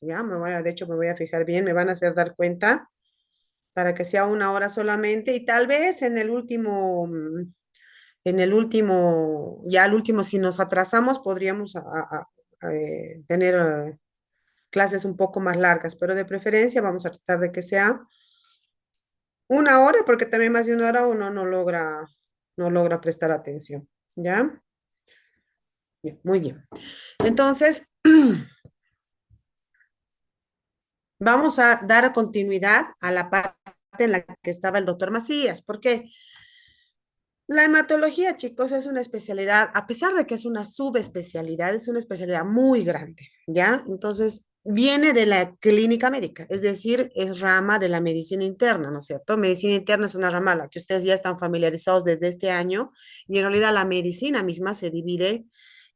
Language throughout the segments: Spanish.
¿ya? De hecho, me voy a fijar bien, me van a hacer dar cuenta para que sea una hora solamente y tal vez ya al último, si nos atrasamos, podríamos tener clases un poco más largas, pero de preferencia vamos a tratar de que sea una hora, porque también más de una hora uno no logra prestar atención, ¿ya? Bien, muy bien. Entonces, vamos a dar continuidad a la parte en la que estaba el doctor Macías, porque la hematología, chicos, es una especialidad, a pesar de que es una subespecialidad, es una especialidad muy grande, ¿ya? Entonces, viene de la clínica médica, es decir, es rama de la medicina interna, ¿no es cierto? Medicina interna es una rama a la que ustedes ya están familiarizados desde este año, y en realidad la medicina misma se divide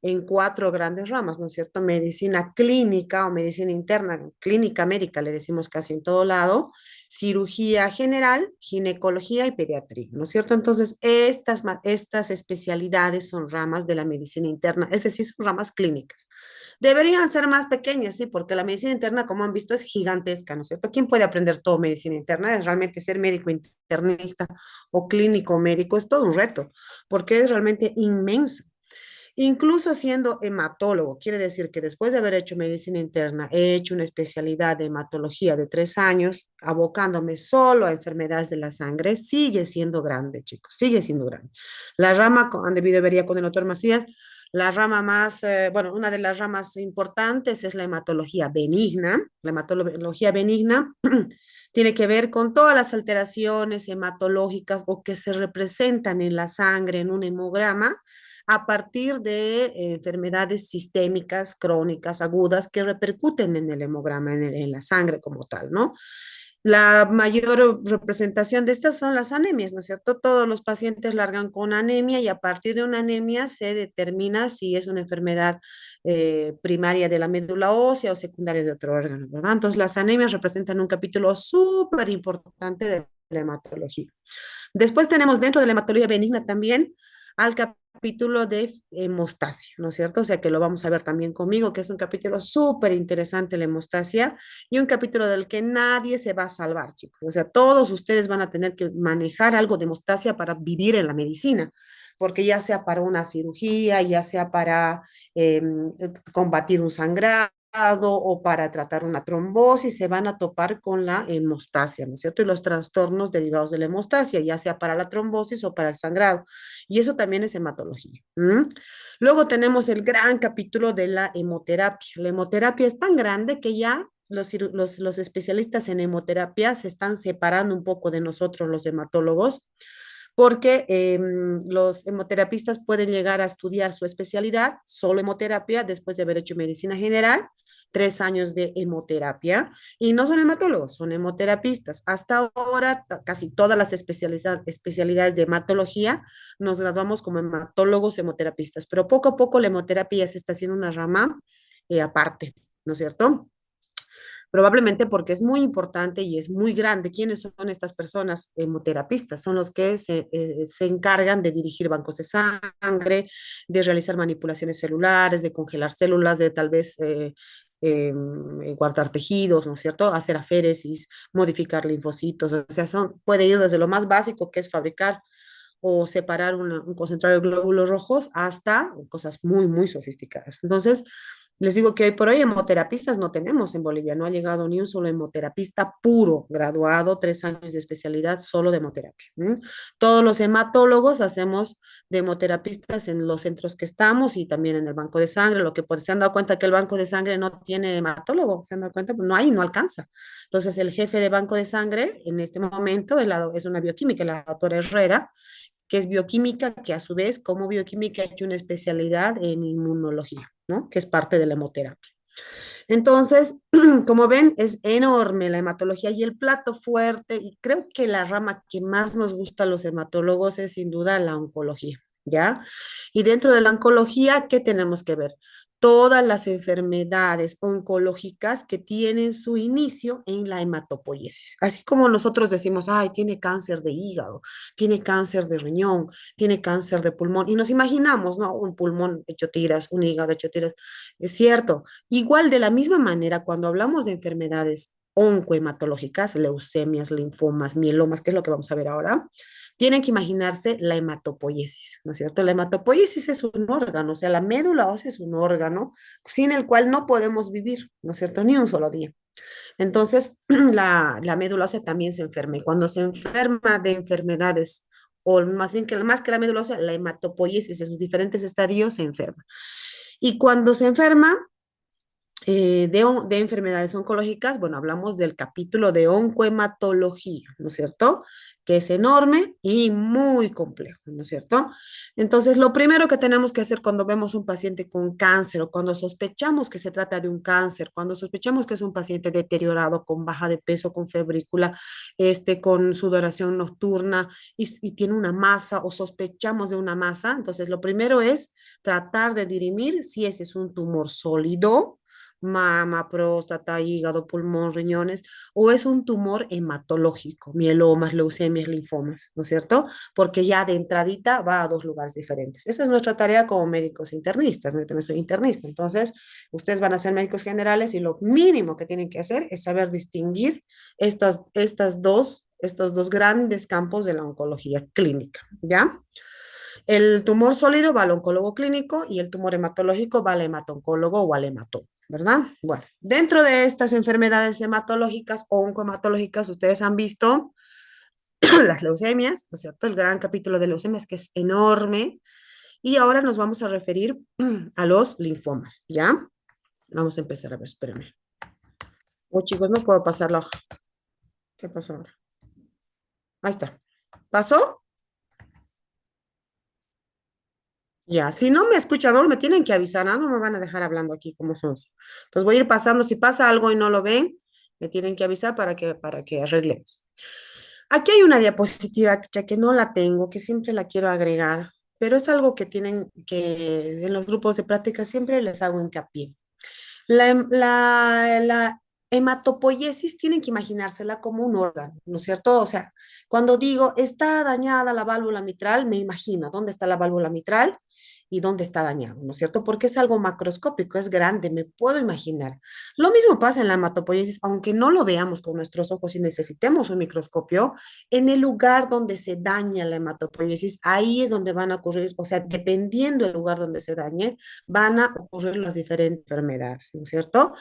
en cuatro grandes ramas, ¿no es cierto? Medicina clínica o medicina interna, clínica médica, le decimos casi en todo lado, cirugía general, ginecología y pediatría, ¿no es cierto? Entonces, estas especialidades son ramas de la medicina interna, es decir, son ramas clínicas. Deberían ser más pequeñas, sí, porque la medicina interna, como han visto, es gigantesca, ¿no es cierto? ¿Quién puede aprender todo medicina interna? Es realmente ser médico internista o clínico médico, es todo un reto, porque es realmente inmenso. Incluso siendo hematólogo, quiere decir que después de haber hecho medicina interna, he hecho una especialidad de hematología de 3 años, abocándome solo a enfermedades de la sangre, sigue siendo grande, chicos, sigue siendo grande. La rama, han debido ver ya con el doctor Macías, la rama más, bueno, una de las ramas importantes es la hematología benigna. La hematología benigna tiene que ver con todas las alteraciones hematológicas o que se representan en la sangre en un hemograma a partir de enfermedades sistémicas, crónicas, agudas, que repercuten en el hemograma, en la sangre como tal, ¿no? La mayor representación de estas son las anemias, ¿no es cierto? Todos los pacientes largan con anemia y a partir de una anemia se determina si es una enfermedad primaria de la médula ósea o secundaria de otro órgano, ¿verdad? Entonces, las anemias representan un capítulo súper importante de la hematología. Después tenemos dentro de la hematología benigna también al capítulo de hemostasia, ¿no es cierto? O sea que lo vamos a ver también conmigo, que es un capítulo súper interesante la hemostasia y un capítulo del que nadie se va a salvar, chicos. O sea, todos ustedes van a tener que manejar algo de hemostasia para vivir en la medicina, porque ya sea para una cirugía, ya sea para eh, combatir un sangrado, o para tratar una trombosis, se van a topar con la hemostasia, ¿no es cierto? Y los trastornos derivados de la hemostasia, ya sea para la trombosis o para el sangrado. Y eso también es hematología. ¿Mm? Luego tenemos el gran capítulo de la hemoterapia. La hemoterapia es tan grande que ya los especialistas en hemoterapia se están separando un poco de nosotros, los hematólogos, porque los hemoterapistas pueden llegar a estudiar su especialidad, solo hemoterapia, después de haber hecho medicina general, 3 años de hemoterapia, y no son hematólogos, son hemoterapistas. Hasta ahora, casi todas las especialidades de hematología nos graduamos como hematólogos hemoterapistas, pero poco a poco la hemoterapia se está haciendo una rama aparte, ¿no es cierto? Probablemente porque es muy importante y es muy grande. ¿Quiénes son estas personas hemoterapistas? Son los que se encargan de dirigir bancos de sangre, de realizar manipulaciones celulares, de congelar células, de tal vez guardar tejidos, ¿no es cierto? Hacer aféresis, modificar linfocitos, o sea, puede ir desde lo más básico que es fabricar o separar un concentrado de glóbulos rojos hasta cosas muy, muy sofisticadas. Entonces, les digo que hoy por hoy hemoterapistas no tenemos en Bolivia, no ha llegado ni un solo hemoterapista puro, graduado, 3 años de especialidad solo de hemoterapia. ¿M? Todos los hematólogos hacemos de hemoterapistas en los centros que estamos y también en el banco de sangre, lo que se han dado cuenta que el banco de sangre no tiene hematólogo, se han dado cuenta, no hay, no alcanza. Entonces, el jefe de banco de sangre en este momento es una bioquímica, la doctora Herrera, que es bioquímica, que a su vez, como bioquímica, ha hecho una especialidad en inmunología, ¿no? Que es parte de la hemoterapia. Entonces, como ven, es enorme la hematología y el plato fuerte, y creo que la rama que más nos gusta a los hematólogos es sin duda la oncología, ¿ya? Y dentro de la oncología, ¿qué tenemos que ver? todas las enfermedades oncológicas que tienen su inicio en la hematopoiesis. Así como nosotros decimos, ay, tiene cáncer de hígado, tiene cáncer de riñón, tiene cáncer de pulmón, y nos imaginamos, ¿no? Un pulmón hecho tiras, un hígado hecho tiras. Es cierto. Igual de la misma manera, cuando hablamos de enfermedades oncohematológicas, leucemias, linfomas, mielomas, que es lo que vamos a ver ahora, tienen que imaginarse la hematopoiesis, ¿no es cierto? La hematopoiesis es un órgano, o sea, la médula ósea es un órgano sin el cual no podemos vivir, ¿no es cierto? Ni un solo día. Entonces, la médula ósea también se enferma y cuando se enferma de enfermedades, o más bien que más que la médula ósea, la hematopoiesis en sus diferentes estadios se enferma. Y cuando se enferma, de enfermedades oncológicas, bueno, hablamos del capítulo de oncohematología, ¿no es cierto? Que es enorme y muy complejo, ¿no es cierto? Entonces, lo primero que tenemos que hacer cuando vemos un paciente con cáncer o cuando sospechamos que se trata de un cáncer, cuando sospechamos que es un paciente deteriorado, con baja de peso, con febrícula, con sudoración nocturna y tiene una masa o sospechamos de una masa, entonces lo primero es tratar de dirimir si ese es un tumor sólido, mama, próstata, hígado, pulmón, riñones, o es un tumor hematológico, mielomas, leucemias, linfomas, ¿no es cierto? Porque ya de entradita va a dos lugares diferentes. Esa es nuestra tarea como médicos internistas, ¿no? Yo también soy internista, entonces ustedes van a ser médicos generales y lo mínimo que tienen que hacer es saber distinguir estos dos grandes campos de la oncología clínica, ¿ya? El tumor sólido va al oncólogo clínico y el tumor hematológico va al hematoncólogo o al hematólogo, ¿verdad? Bueno, dentro de estas enfermedades hematológicas o oncohematológicas, ustedes han visto las leucemias, ¿no es cierto? El gran capítulo de leucemias que es enorme. Y ahora nos vamos a referir a los linfomas, ¿ya? Vamos a empezar a ver, espérenme. Oh, chicos, no puedo pasar la hoja. ¿Qué pasó ahora? Ahí está. ¿Pasó? Ya, si no me escuchan, no me tienen que avisar, ¿no? No me van a dejar hablando aquí como son. Entonces voy a ir pasando, si pasa algo y no lo ven, me tienen que avisar para que arreglemos. Aquí hay una diapositiva ya que no la tengo, que siempre la quiero agregar, pero es algo que tienen que en los grupos de práctica siempre les hago hincapié. La hematopoiesis tienen que imaginársela como un órgano, ¿no es cierto? O sea, cuando digo está dañada la válvula mitral, me imagino dónde está la válvula mitral y dónde está dañado, ¿no es cierto? Porque es algo macroscópico, es grande, me puedo imaginar. Lo mismo pasa en la hematopoiesis, aunque no lo veamos con nuestros ojos y necesitemos un microscopio, en el lugar donde se daña la hematopoiesis, ahí es donde van a ocurrir, o sea, dependiendo del lugar donde se dañe, van a ocurrir las diferentes enfermedades, ¿no es cierto?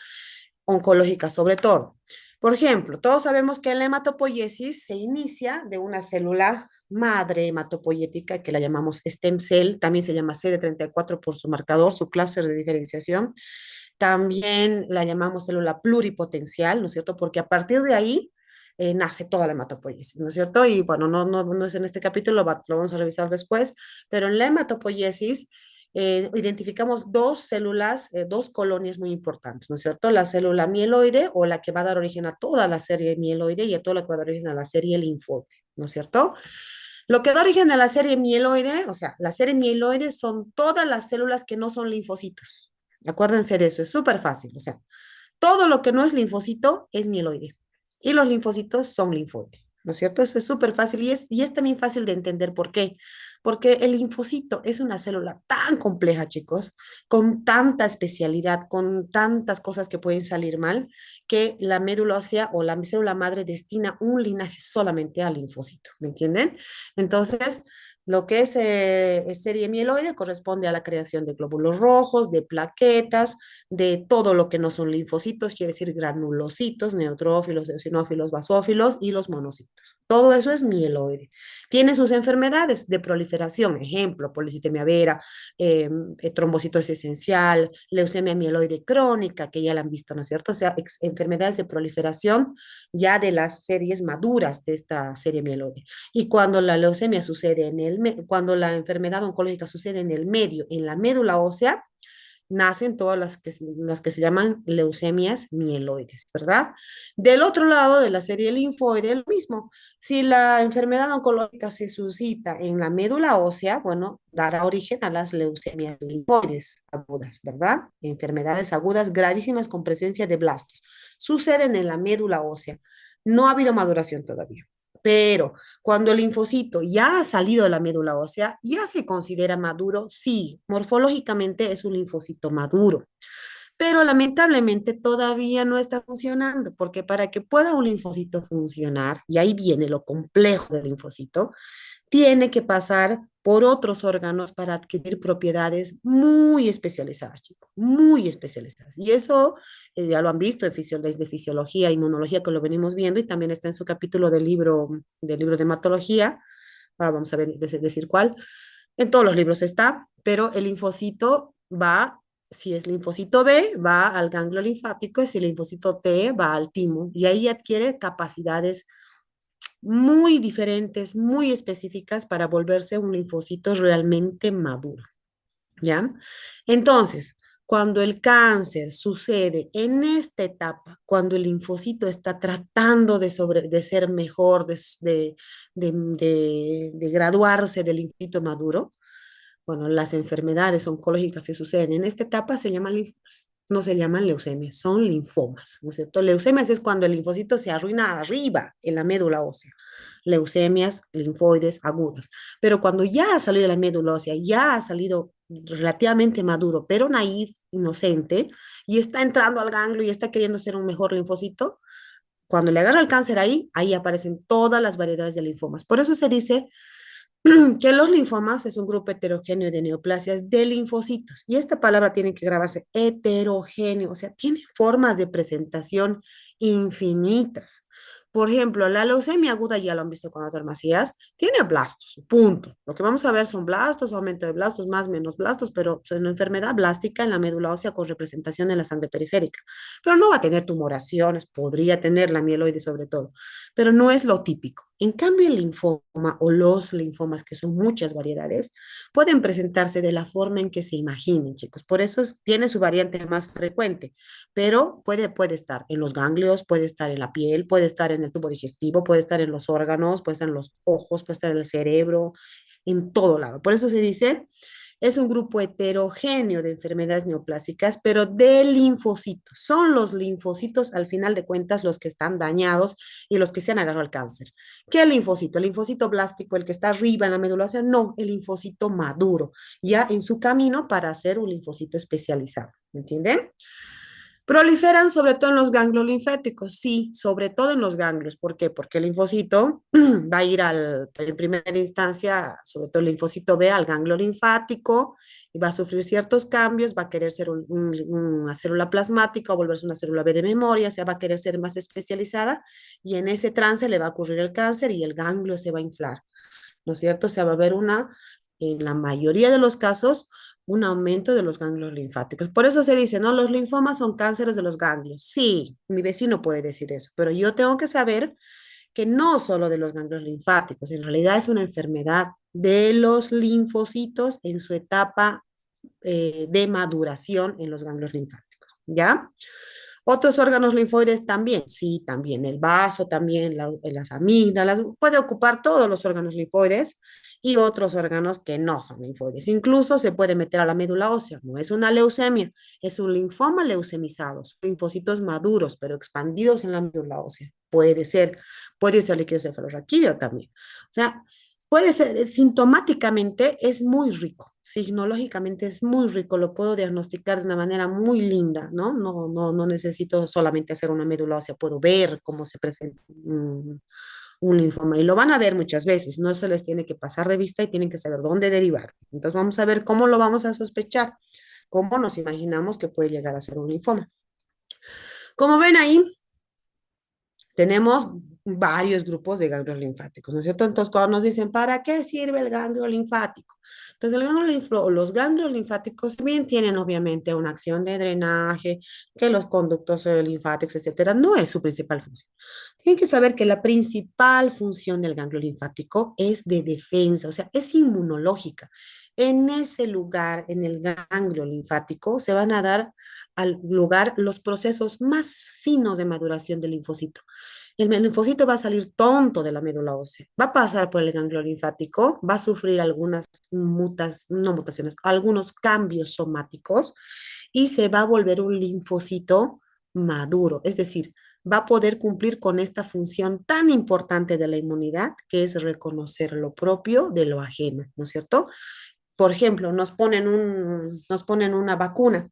Oncológicas sobre todo. Por ejemplo, todos sabemos que la hematopoiesis se inicia de una célula madre hematopoyética que la llamamos stem cell, también se llama CD34 por su marcador, su clúster de diferenciación. También la llamamos célula pluripotencial, ¿no es cierto? Porque a partir de ahí nace toda la hematopoiesis, ¿no es cierto? Y bueno, no es en este capítulo, lo vamos a revisar después, pero en la hematopoiesis identificamos dos células, dos colonias muy importantes, ¿no es cierto? La célula mieloide o la que va a dar origen a toda la serie mieloide y a todo lo que va a dar origen a la serie linfoide, ¿no es cierto? Lo que da origen a la serie mieloide, o sea, la serie mieloide son todas las células que no son linfocitos. Acuérdense de eso, es súper fácil. O sea, todo lo que no es linfocito es mieloide y los linfocitos son linfoide, ¿no es cierto? Eso es súper fácil y es también fácil de entender por qué. Porque el linfocito es una célula tan compleja, chicos, con tanta especialidad, con tantas cosas que pueden salir mal, que la médula ósea o la célula madre destina un linaje solamente al linfocito, ¿me entienden? Entonces, lo que es serie mieloide corresponde a la creación de glóbulos rojos, de plaquetas, de todo lo que no son linfocitos, quiere decir granulocitos, neutrófilos, eosinófilos, basófilos y los monocitos. Todo eso es mieloide. Tiene sus enfermedades de proliferación, ejemplo, policitemia vera, trombocitosis esencial, leucemia mieloide crónica, que ya la han visto, ¿no es cierto? O sea, enfermedades de proliferación ya de las series maduras de esta serie mieloide. Y cuando la leucemia sucede cuando la enfermedad oncológica sucede en el medio, en la médula ósea, nacen todas las que se llaman leucemias mieloides, ¿verdad? Del otro lado de la serie linfoide, lo mismo. Si la enfermedad oncológica se suscita en la médula ósea, bueno, dará origen a las leucemias linfoides agudas, ¿verdad? Enfermedades agudas gravísimas con presencia de blastos. Suceden en la médula ósea. No ha habido maduración todavía. Pero cuando el linfocito ya ha salido de la médula ósea, ya se considera maduro. Sí, morfológicamente es un linfocito maduro, pero lamentablemente todavía no está funcionando, porque para que pueda un linfocito funcionar, y ahí viene lo complejo del linfocito, tiene que pasar por otros órganos para adquirir propiedades muy especializadas, chicos, muy especializadas. Y eso ya lo han visto en de fisiología, inmunología, que lo venimos viendo, y también está en su capítulo del libro de hematología. Ahora vamos a ver, decir cuál. En todos los libros está, pero el linfocito va, si es linfocito B, va al ganglio linfático, y si el linfocito T va al timo, y ahí adquiere capacidades muy diferentes, muy específicas para volverse un linfocito realmente maduro, ¿ya? Entonces, cuando el cáncer sucede en esta etapa, cuando el linfocito está tratando de ser mejor, de graduarse del linfocito maduro, bueno, las enfermedades oncológicas que suceden en esta etapa se llaman linfomas. No se llaman leucemias, son linfomas, ¿no es cierto? Leucemias es cuando el linfocito se arruina arriba en la médula ósea. Leucemias, linfoides agudas. Pero cuando ya ha salido de la médula ósea, ya ha salido relativamente maduro, pero naif, inocente, y está entrando al ganglio y está queriendo ser un mejor linfocito, cuando le agarra el cáncer ahí, ahí aparecen todas las variedades de linfomas. Por eso se dice que los linfomas es un grupo heterogéneo de neoplasias de linfocitos. Y esta palabra tiene que grabarse heterogéneo, o sea, tiene formas de presentación infinitas. Por ejemplo, la leucemia aguda, ya lo han visto con otras Macías, tiene blastos, punto. Lo que vamos a ver son blastos, aumento de blastos, más menos blastos, pero es una enfermedad blástica en la médula ósea con representación en la sangre periférica. Pero no va a tener tumoraciones, podría tener la mieloide sobre todo, pero no es lo típico. En cambio, el linfoma o los linfomas, que son muchas variedades, pueden presentarse de la forma en que se imaginen, chicos. Por eso tiene su variante más frecuente, pero puede estar en los ganglios, puede estar en la piel, puede estar en el tubo digestivo, puede estar en los órganos, puede estar en los ojos, puede estar en el cerebro, en todo lado. Por eso se dice es un grupo heterogéneo de enfermedades neoplásicas, pero de linfocitos. Son los linfocitos, al final de cuentas, los que están dañados y los que se han agarrado al cáncer. ¿Qué linfocito? ¿El linfocito blástico, el que está arriba en la médula ósea? No, el linfocito maduro, ya en su camino para ser un linfocito especializado. ¿Me entienden? Proliferan sobre todo en los ganglios linfáticos, sí, sobre todo en los ganglios. ¿Por qué? Porque el linfocito va a ir en primera instancia, sobre todo el linfocito B, al ganglio linfático y va a sufrir ciertos cambios, va a querer ser una célula plasmática o volverse una célula B de memoria, o sea, va a querer ser más especializada y en ese trance le va a ocurrir el cáncer y el ganglio se va a inflar, ¿no es cierto? O sea, va a haber en la mayoría de los casos, un aumento de los ganglios linfáticos. Por eso se dice, no, los linfomas son cánceres de los ganglios. Sí, mi vecino puede decir eso, pero yo tengo que saber que no solo de los ganglios linfáticos, en realidad es una enfermedad de los linfocitos en su etapa de maduración en los ganglios linfáticos, ¿ya? Otros órganos linfoides también, sí, también el vaso, también las amígdalas, puede ocupar todos los órganos linfoides y otros órganos que no son linfoides. Incluso se puede meter a la médula ósea, no es una leucemia, es un linfoma leucemizado, son linfocitos maduros, pero expandidos en la médula ósea. Puede ser líquido cefalorraquídeo también. O sea, puede ser, sintomáticamente es muy rico, signológicamente es muy rico, lo puedo diagnosticar de una manera muy linda, ¿no? No necesito solamente hacer una médula ósea, puedo ver cómo se presenta un linfoma y lo van a ver muchas veces, no se les tiene que pasar de vista y tienen que saber dónde derivar. Entonces vamos a ver cómo lo vamos a sospechar, cómo nos imaginamos que puede llegar a ser un linfoma. Como ven ahí, tenemos varios grupos de ganglios linfáticos, ¿no es cierto? Entonces, cuando nos dicen, ¿para qué sirve el ganglio linfático? Entonces, los ganglios linfáticos también tienen obviamente una acción de drenaje, que los conductos linfáticos, etcétera, no es su principal función. Tienen que saber que la principal función del ganglio linfático es de defensa, o sea, es inmunológica. En ese lugar, en el ganglio linfático, se van a dar al lugar los procesos más finos de maduración del linfocito. El linfocito va a salir tonto de la médula ósea, va a pasar por el ganglio linfático, va a sufrir algunas no mutaciones, algunos cambios somáticos y se va a volver un linfocito maduro, es decir, va a poder cumplir con esta función tan importante de la inmunidad, que es reconocer lo propio de lo ajeno, ¿no es cierto? Por ejemplo, nos ponen una vacuna,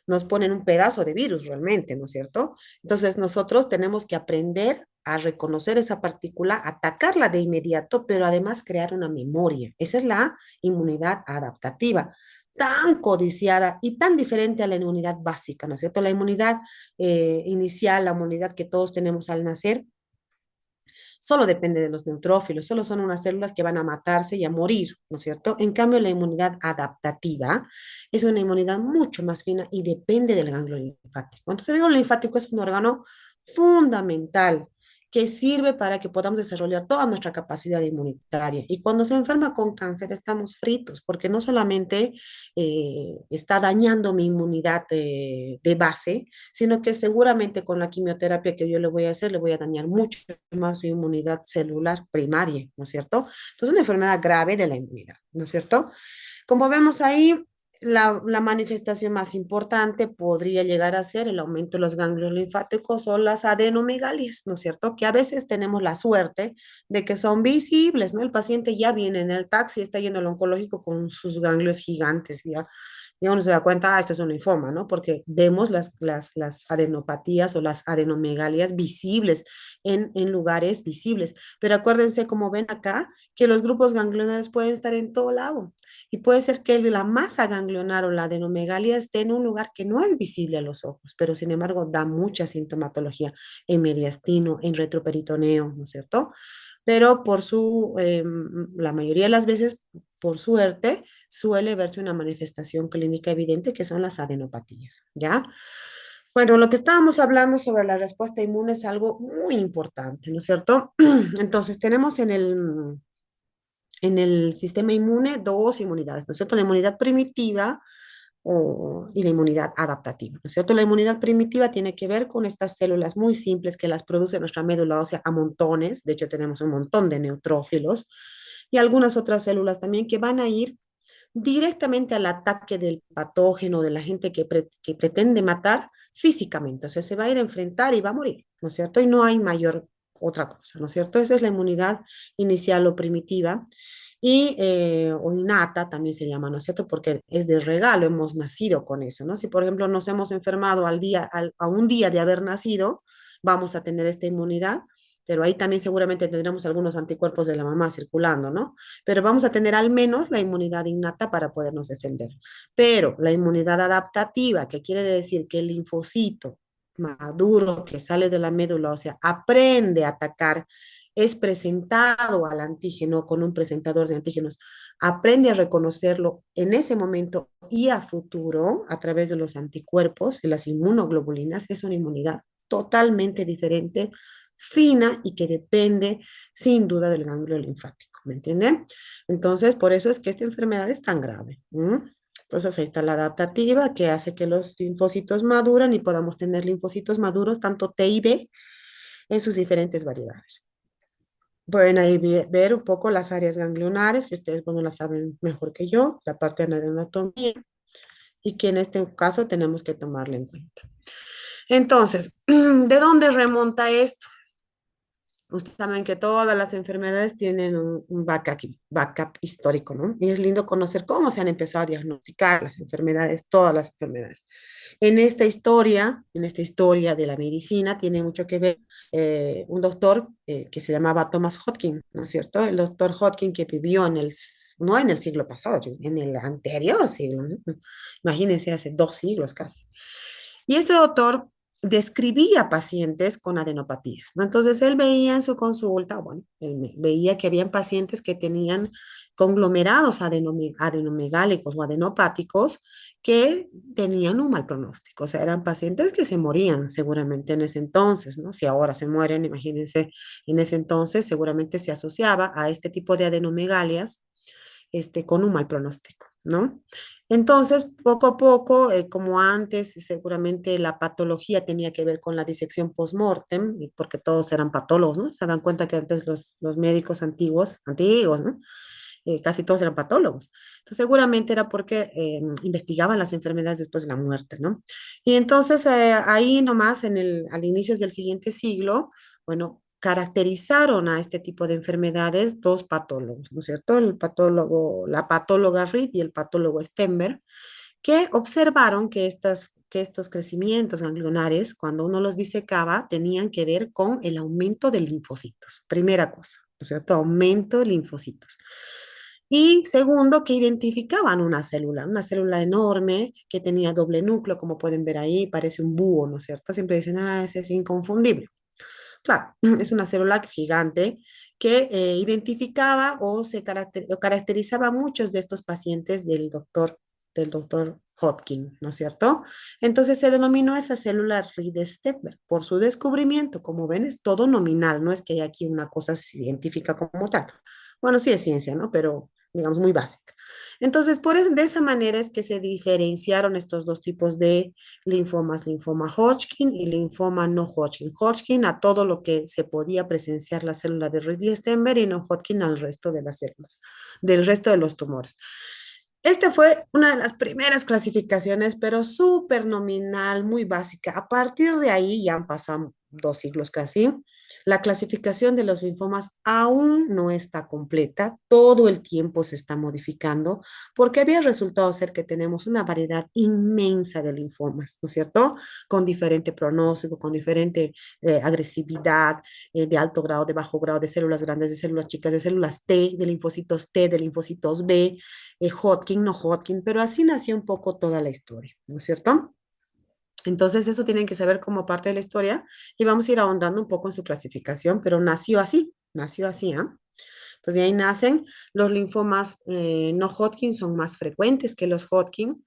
nos ponen un pedazo de virus realmente, ¿no es cierto? Entonces nosotros tenemos que aprender a reconocer esa partícula, atacarla de inmediato, pero además crear una memoria. Esa es la inmunidad adaptativa, tan codiciada y tan diferente a la inmunidad básica, ¿no es cierto? La inmunidad inicial, la inmunidad que todos tenemos al nacer, solo depende de los neutrófilos, solo son unas células que van a matarse y a morir, ¿no es cierto? En cambio, la inmunidad adaptativa es una inmunidad mucho más fina y depende del ganglio linfático. Entonces, el ganglio linfático es un órgano fundamental que sirve para que podamos desarrollar toda nuestra capacidad inmunitaria. Y cuando se enferma con cáncer estamos fritos, porque no solamente está dañando mi inmunidad de base, sino que seguramente con la quimioterapia que yo le voy a hacer, le voy a dañar mucho más su inmunidad celular primaria, ¿no es cierto? Entonces, una enfermedad grave de la inmunidad, ¿no es cierto? Como vemos ahí, la manifestación más importante podría llegar a ser el aumento de los ganglios linfáticos o las adenomegalias, ¿no es cierto? Que a veces tenemos la suerte de que son visibles, ¿no? El paciente ya viene en el taxi, está yendo al oncológico con sus ganglios gigantes, ¿ya? Y uno se da cuenta, ah, esto es un linfoma, ¿no? Porque vemos las adenopatías o las adenomegalias visibles en lugares visibles. Pero acuérdense, como ven acá, que los grupos ganglionares pueden estar en todo lado. Y puede ser que la masa ganglionar o la adenomegalia esté en un lugar que no es visible a los ojos, pero sin embargo da mucha sintomatología en mediastino, en retroperitoneo, ¿no es cierto? Pero la mayoría de las veces, por suerte, suele verse una manifestación clínica evidente que son las adenopatías, ¿ya? Bueno, lo que estábamos hablando sobre la respuesta inmune es algo muy importante, ¿no es cierto? Entonces, tenemos en el sistema inmune dos inmunidades, ¿no es cierto? La inmunidad primitiva y la inmunidad adaptativa, ¿no es cierto? La inmunidad primitiva tiene que ver con estas células muy simples que las produce nuestra médula ósea a montones, de hecho tenemos un montón de neutrófilos y algunas otras células también que van a ir directamente al ataque del patógeno, de la gente que pretende matar físicamente, o sea, se va a ir a enfrentar y va a morir, ¿no es cierto? Y no hay mayor otra cosa, ¿no es cierto? Esa es la inmunidad inicial o primitiva o innata también se llama, ¿no es cierto? Porque es de regalo, hemos nacido con eso, ¿no? Si, por ejemplo, nos hemos enfermado a un día de haber nacido, vamos a tener esta inmunidad, pero ahí también seguramente tendremos algunos anticuerpos de la mamá circulando, ¿no? Pero vamos a tener al menos la inmunidad innata para podernos defender. Pero la inmunidad adaptativa, que quiere decir que el linfocito maduro que sale de la médula, o sea, aprende a atacar, es presentado al antígeno con un presentador de antígenos, aprende a reconocerlo en ese momento y a futuro a través de los anticuerpos y las inmunoglobulinas, es una inmunidad totalmente diferente, fina y que depende sin duda del ganglio linfático, ¿me entienden? Entonces, por eso es que esta enfermedad es tan grave. Entonces ahí está la adaptativa que hace que los linfocitos maduran y podamos tener linfocitos maduros, tanto T y B, en sus diferentes variedades. Pueden ahí ver un poco las áreas ganglionares, que ustedes, bueno, las saben mejor que yo, la parte de anatomía, y que en este caso tenemos que tomarla en cuenta. Entonces, ¿de dónde remonta esto? Ustedes saben que todas las enfermedades tienen un backup histórico, ¿no? Y es lindo conocer cómo se han empezado a diagnosticar las enfermedades, todas las enfermedades. En esta historia de la medicina, tiene mucho que ver un doctor que se llamaba Thomas Hodgkin, ¿no es cierto? El doctor Hodgkin que vivió no en el siglo pasado, en el anterior siglo, ¿no? Imagínense, hace 2 siglos casi. Y este doctor describía pacientes con adenopatías, ¿no? Entonces él veía en su consulta, bueno, él veía que habían pacientes que tenían conglomerados adenomegálicos o adenopáticos que tenían un mal pronóstico, o sea, eran pacientes que se morían seguramente en ese entonces, ¿no? Si ahora se mueren, imagínense, en ese entonces seguramente se asociaba a este tipo de adenomegalias con un mal pronóstico, ¿no? Entonces, poco a poco, como antes, seguramente la patología tenía que ver con la disección post-mortem, porque todos eran patólogos, ¿no? Se dan cuenta que antes los médicos antiguos, ¿no? Casi todos eran patólogos. Entonces, seguramente era porque investigaban las enfermedades después de la muerte, ¿no? Y entonces, ahí nomás, al inicio del siguiente siglo, bueno, caracterizaron a este tipo de enfermedades dos patólogos, ¿no es cierto? La patóloga Reed y el patólogo Stenberg, que observaron que estos crecimientos ganglionares, cuando uno los disecaba, tenían que ver con el aumento de linfocitos. Primera cosa, ¿no es cierto? Aumento de linfocitos. Y segundo, que identificaban una célula enorme que tenía doble núcleo, como pueden ver ahí, parece un búho, ¿no es cierto? Siempre dicen, ese es inconfundible. Claro, es una célula gigante que identificaba o caracterizaba a muchos de estos pacientes del doctor Hodgkin, ¿no es cierto? Entonces se denominó esa célula Reed-Stepper por su descubrimiento. Como ven, es todo nominal, no es que haya aquí una cosa científica como tal. Bueno, sí es ciencia, ¿no? Pero digamos muy básica. Entonces, de esa manera es que se diferenciaron estos dos tipos de linfomas, linfoma Hodgkin y linfoma no Hodgkin. Hodgkin a todo lo que se podía presenciar la célula de Reed-Steinberg y no Hodgkin al resto de las células, del resto de los tumores. Esta fue una de las primeras clasificaciones, pero súper nominal, muy básica. A partir de ahí, ya han pasado 2 siglos casi, la clasificación de los linfomas aún no está completa, todo el tiempo se está modificando, porque había resultado ser que tenemos una variedad inmensa de linfomas, ¿no es cierto? Con diferente pronóstico, con diferente agresividad, de alto grado, de bajo grado, de células grandes, de células chicas, de células T, de linfocitos B, Hodgkin, no Hodgkin, pero así nació un poco toda la historia, ¿no es cierto? Entonces, eso tienen que saber como parte de la historia y vamos a ir ahondando un poco en su clasificación, pero nació así, ¿ah? ¿Eh? Entonces, de ahí nacen los linfomas no Hodgkin, son más frecuentes que los Hodgkin.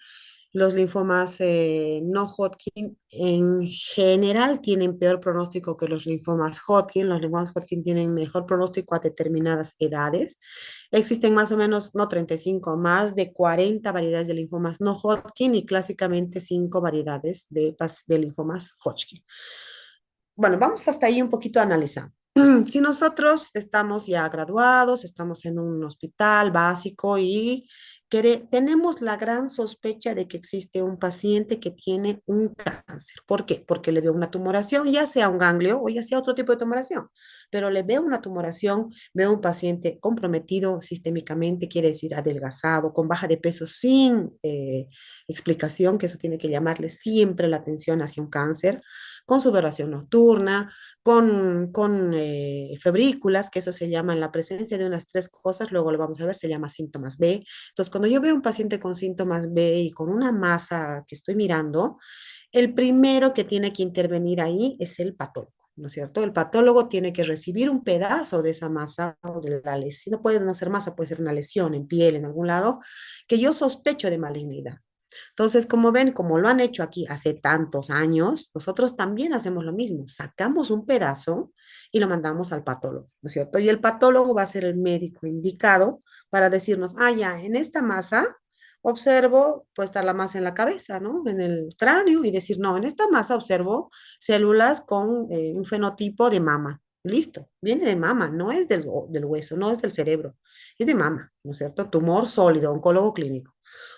Los linfomas no Hodgkin en general tienen peor pronóstico que los linfomas Hodgkin. Los linfomas Hodgkin tienen mejor pronóstico a determinadas edades. Existen más o menos, no 35, más de 40 variedades de linfomas no Hodgkin y clásicamente 5 variedades de linfomas Hodgkin. Bueno, vamos hasta ahí un poquito a analizar. Si nosotros estamos ya graduados, estamos en un hospital básico y tenemos la gran sospecha de que existe un paciente que tiene un cáncer. ¿Por qué? Porque le veo una tumoración, ya sea un ganglio o ya sea otro tipo de tumoración, pero le veo una tumoración, veo un paciente comprometido sistémicamente, quiere decir adelgazado, con baja de peso sin explicación, que eso tiene que llamarle siempre la atención hacia un cáncer, con sudoración nocturna, con febrículas, que eso se llama en la presencia de unas 3 cosas, luego lo vamos a ver, se llama síntomas B. Entonces, cuando yo veo un paciente con síntomas B y con una masa que estoy mirando, el primero que tiene que intervenir ahí es el patólogo, ¿no es cierto? El patólogo tiene que recibir un pedazo de esa masa o de la lesión, no puede no ser masa, puede ser una lesión en piel, en algún lado, que yo sospecho de malignidad. Entonces, como ven, como lo han hecho aquí hace tantos años, nosotros también hacemos lo mismo. Sacamos un pedazo y lo mandamos al patólogo, ¿no es cierto? Y el patólogo va a ser el médico indicado para decirnos, ya, en esta masa observo, puede estar la masa en la cabeza, ¿no? En el cráneo y decir, no, en esta masa observo células con un fenotipo de mama. Listo, viene de mama, no es del hueso, no es del cerebro, es de mama, ¿no es cierto? Tumor sólido, oncólogo clínico.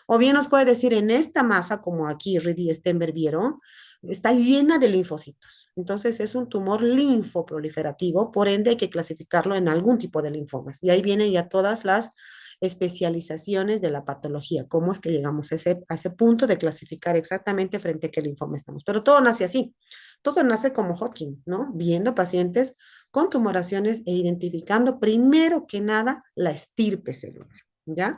O bien nos puede decir, en esta masa, como aquí Reed y Stenberg vieron, está llena de linfocitos. Entonces es un tumor linfoproliferativo, por ende hay que clasificarlo en algún tipo de linfomas. Y ahí vienen ya todas las especializaciones de la patología, cómo es que llegamos a ese punto de clasificar exactamente frente a qué linfoma estamos. Pero todo nace así, todo nace como Hodgkin, ¿no? Viendo pacientes con tumoraciones e identificando primero que nada la estirpe celular, ¿ya?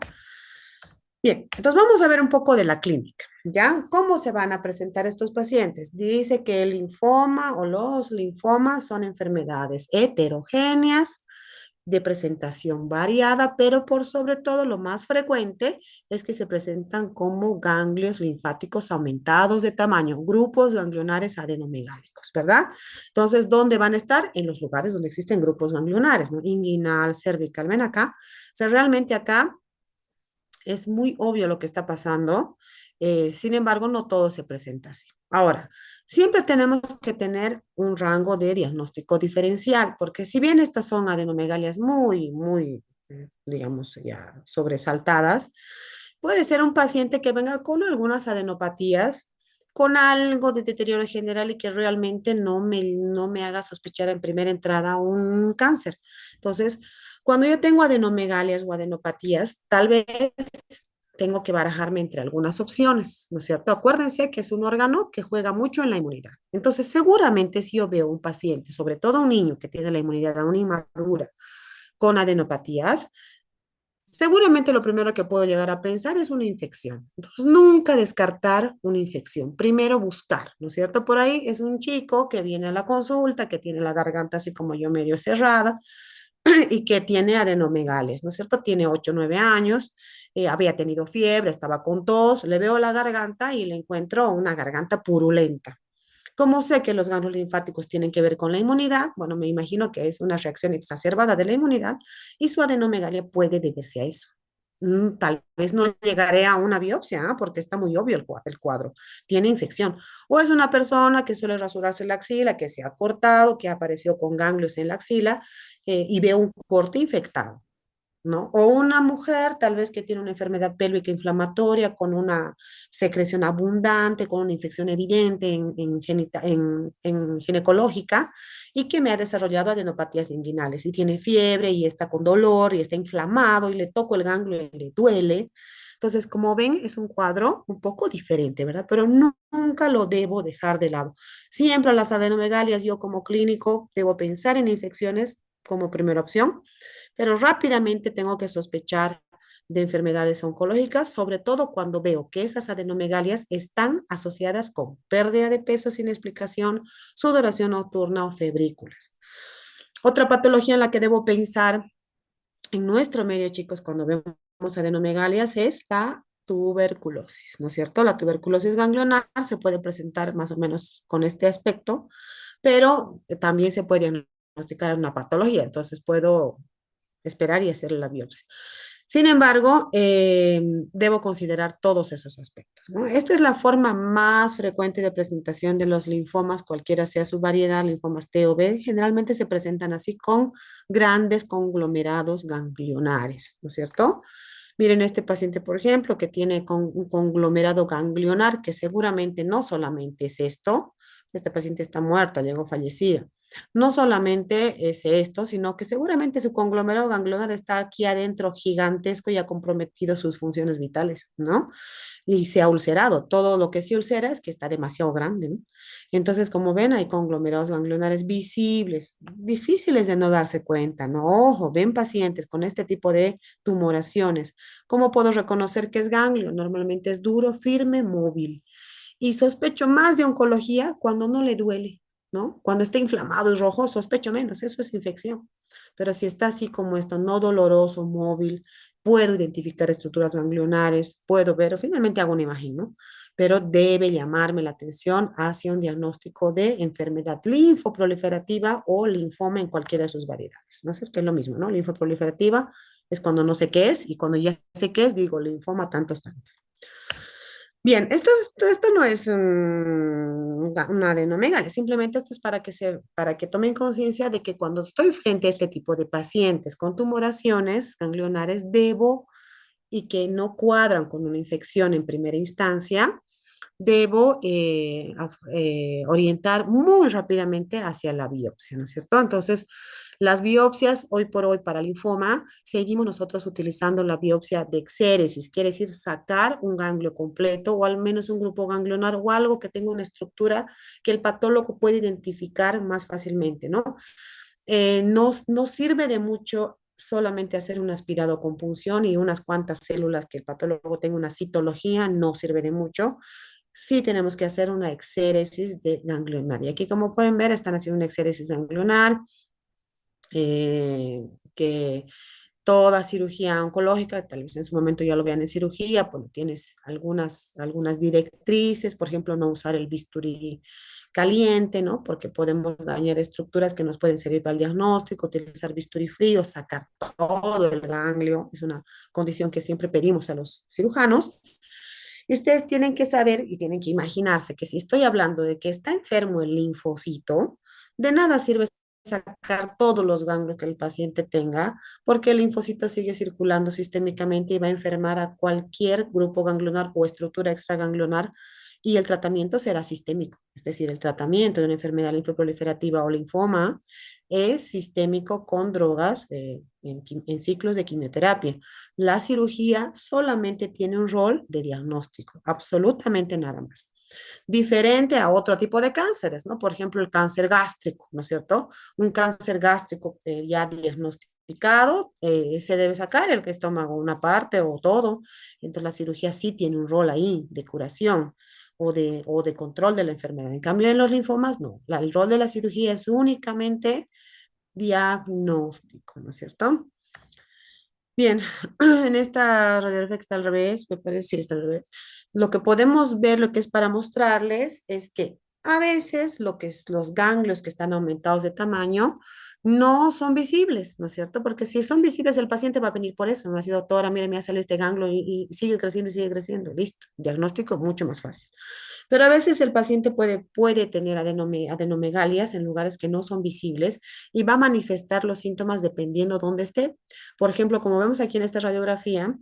Bien, entonces vamos a ver un poco de la clínica, ¿ya? ¿Cómo se van a presentar estos pacientes? Dice que el linfoma o los linfomas son enfermedades heterogéneas, de presentación variada, pero por sobre todo lo más frecuente es que se presentan como ganglios linfáticos aumentados de tamaño, grupos ganglionares adenomegálicos, ¿verdad? Entonces, ¿dónde van a estar? En los lugares donde existen grupos ganglionares, ¿no? Inguinal, cervical, ven acá. O sea, realmente acá es muy obvio lo que está pasando. Sin embargo, no todo se presenta así. Ahora, siempre tenemos que tener un rango de diagnóstico diferencial, porque si bien estas son adenomegalias muy, digamos, ya sobresaltadas, puede ser un paciente que venga con algunas adenopatías, con algo de deterioro general y que realmente no me haga sospechar en primera entrada un cáncer. Entonces, cuando yo tengo adenomegalias o adenopatías, tal vez tengo que barajarme entre algunas opciones, ¿no es cierto? Acuérdense que es un órgano que juega mucho en la inmunidad. Entonces, seguramente si yo veo un paciente, sobre todo un niño que tiene la inmunidad aún inmadura, con adenopatías, seguramente lo primero que puedo llegar a pensar es una infección. Entonces, nunca descartar una infección. Primero buscar, ¿no es cierto? Por ahí es un chico que viene a la consulta, que tiene la garganta así como yo medio cerrada y que tiene adenomegales, ¿no es cierto? Tiene 8 o 9 años, había tenido fiebre, estaba con tos, le veo la garganta y le encuentro una garganta purulenta. Como sé que los ganglios linfáticos tienen que ver con la inmunidad, bueno, me imagino que es una reacción exacerbada de la inmunidad y su adenomegalia puede deberse a eso. Tal vez no llegaré a una biopsia, ¿ah? Porque está muy obvio el cuadro. Tiene infección. O es una persona que suele rasurarse la axila, que se ha cortado, que apareció con ganglios en la axila y ve un corte infectado. ¿No? O una mujer tal vez que tiene una enfermedad pélvica inflamatoria con una secreción abundante, con una infección evidente en ginecológica y que me ha desarrollado adenopatías inguinales y tiene fiebre y está con dolor y está inflamado y le toco el ganglio y le duele. Entonces, como ven, es un cuadro un poco diferente, ¿verdad? Pero nunca lo debo dejar de lado. Siempre las adenomegalias, yo como clínico, debo pensar en infecciones como primera opción, pero rápidamente tengo que sospechar de enfermedades oncológicas, sobre todo cuando veo que esas adenomegalias están asociadas con pérdida de peso sin explicación, sudoración nocturna o febrículas. Otra patología en la que debo pensar en nuestro medio, chicos, cuando vemos adenomegalias es la tuberculosis, ¿no es cierto? La tuberculosis ganglionar se puede presentar más o menos con este aspecto, pero también se puede diagnosticar una patología, entonces puedo esperar y hacer la biopsia. Sin embargo, debo considerar todos esos aspectos, ¿no? Esta es la forma más frecuente de presentación de los linfomas, cualquiera sea su variedad, linfomas T o B, generalmente se presentan así con grandes conglomerados ganglionares, ¿no es cierto? Miren este paciente, por ejemplo, que tiene un conglomerado ganglionar, que seguramente no solamente es esto, este paciente está muerta, llegó fallecida. No solamente es esto, sino que seguramente su conglomerado ganglionar está aquí adentro gigantesco y ha comprometido sus funciones vitales, ¿no? Y se ha ulcerado. Todo lo que se ulcera es que está demasiado grande, ¿no? Entonces, como ven, hay conglomerados ganglionares visibles, difíciles de no darse cuenta, ¿no? Ojo, ven pacientes con este tipo de tumoraciones. ¿Cómo puedo reconocer que es ganglio? Normalmente es duro, firme, móvil. Y sospecho más de oncología cuando no le duele, ¿no? Cuando está inflamado y rojo, sospecho menos, eso es infección. Pero si está así como esto, no doloroso, móvil, puedo identificar estructuras ganglionares, puedo ver, o finalmente hago una imagen, ¿no? Pero debe llamarme la atención hacia un diagnóstico de enfermedad linfoproliferativa o linfoma en cualquiera de sus variedades, ¿no es cierto? Que es lo mismo, ¿no? Linfoproliferativa es cuando no sé qué es y cuando ya sé qué es, digo linfoma tantos, tantos. Bien, esto no es una adenomegalia, simplemente esto es para que tomen conciencia de que cuando estoy frente a este tipo de pacientes con tumoraciones ganglionares, debo y que no cuadran con una infección en primera instancia, debo orientar muy rápidamente hacia la biopsia, ¿no es cierto? Entonces, las biopsias hoy por hoy para linfoma, seguimos nosotros utilizando la biopsia de exéresis, quiere decir sacar un ganglio completo o al menos un grupo ganglionar o algo que tenga una estructura que el patólogo puede identificar más fácilmente, ¿no? No sirve de mucho solamente hacer un aspirado con punción y unas cuantas células que el patólogo tenga una citología, no sirve de mucho. Sí tenemos que hacer una exéresis de ganglionar. Y aquí, como pueden ver, están haciendo una exéresis ganglionar, que toda cirugía oncológica, tal vez en su momento ya lo vean en cirugía, pues tienes algunas directrices, por ejemplo, no usar el bisturí caliente, ¿no? Porque podemos dañar estructuras que nos pueden servir para el diagnóstico, utilizar bisturí frío, sacar todo el ganglio. Es una condición que siempre pedimos a los cirujanos. Y ustedes tienen que saber y tienen que imaginarse que si estoy hablando de que está enfermo el linfocito, de nada sirve sacar todos los ganglios que el paciente tenga, porque el linfocito sigue circulando sistémicamente y va a enfermar a cualquier grupo ganglionar o estructura extraganglionar y el tratamiento será sistémico. Es decir, el tratamiento de una enfermedad linfoproliferativa o linfoma es sistémico con drogas en ciclos de quimioterapia. La cirugía solamente tiene un rol de diagnóstico, absolutamente nada más. Diferente a otro tipo de cánceres, ¿no? Por ejemplo, el cáncer gástrico, ¿no es cierto? Un cáncer gástrico ya diagnosticado, se debe sacar el estómago, una parte o todo. Entonces, la cirugía sí tiene un rol ahí de curación o de control de la enfermedad. En cambio, en los linfomas, no. El rol de la cirugía es únicamente diagnóstico, ¿no es cierto? Bien, en esta radiografía que está al revés, me parece, sí, está al revés. Lo que podemos ver, lo que es para mostrarles, es que a veces lo que es los ganglios que están aumentados de tamaño no son visibles, ¿no es cierto? Porque si son visibles, el paciente va a venir por eso. Me ha sido, doctora, mire, me ha salido este ganglio y sigue creciendo, listo. Diagnóstico mucho más fácil. Pero a veces el paciente puede tener adenomegalias en lugares que no son visibles y va a manifestar los síntomas dependiendo dónde esté. Por ejemplo, como vemos aquí en esta radiografía,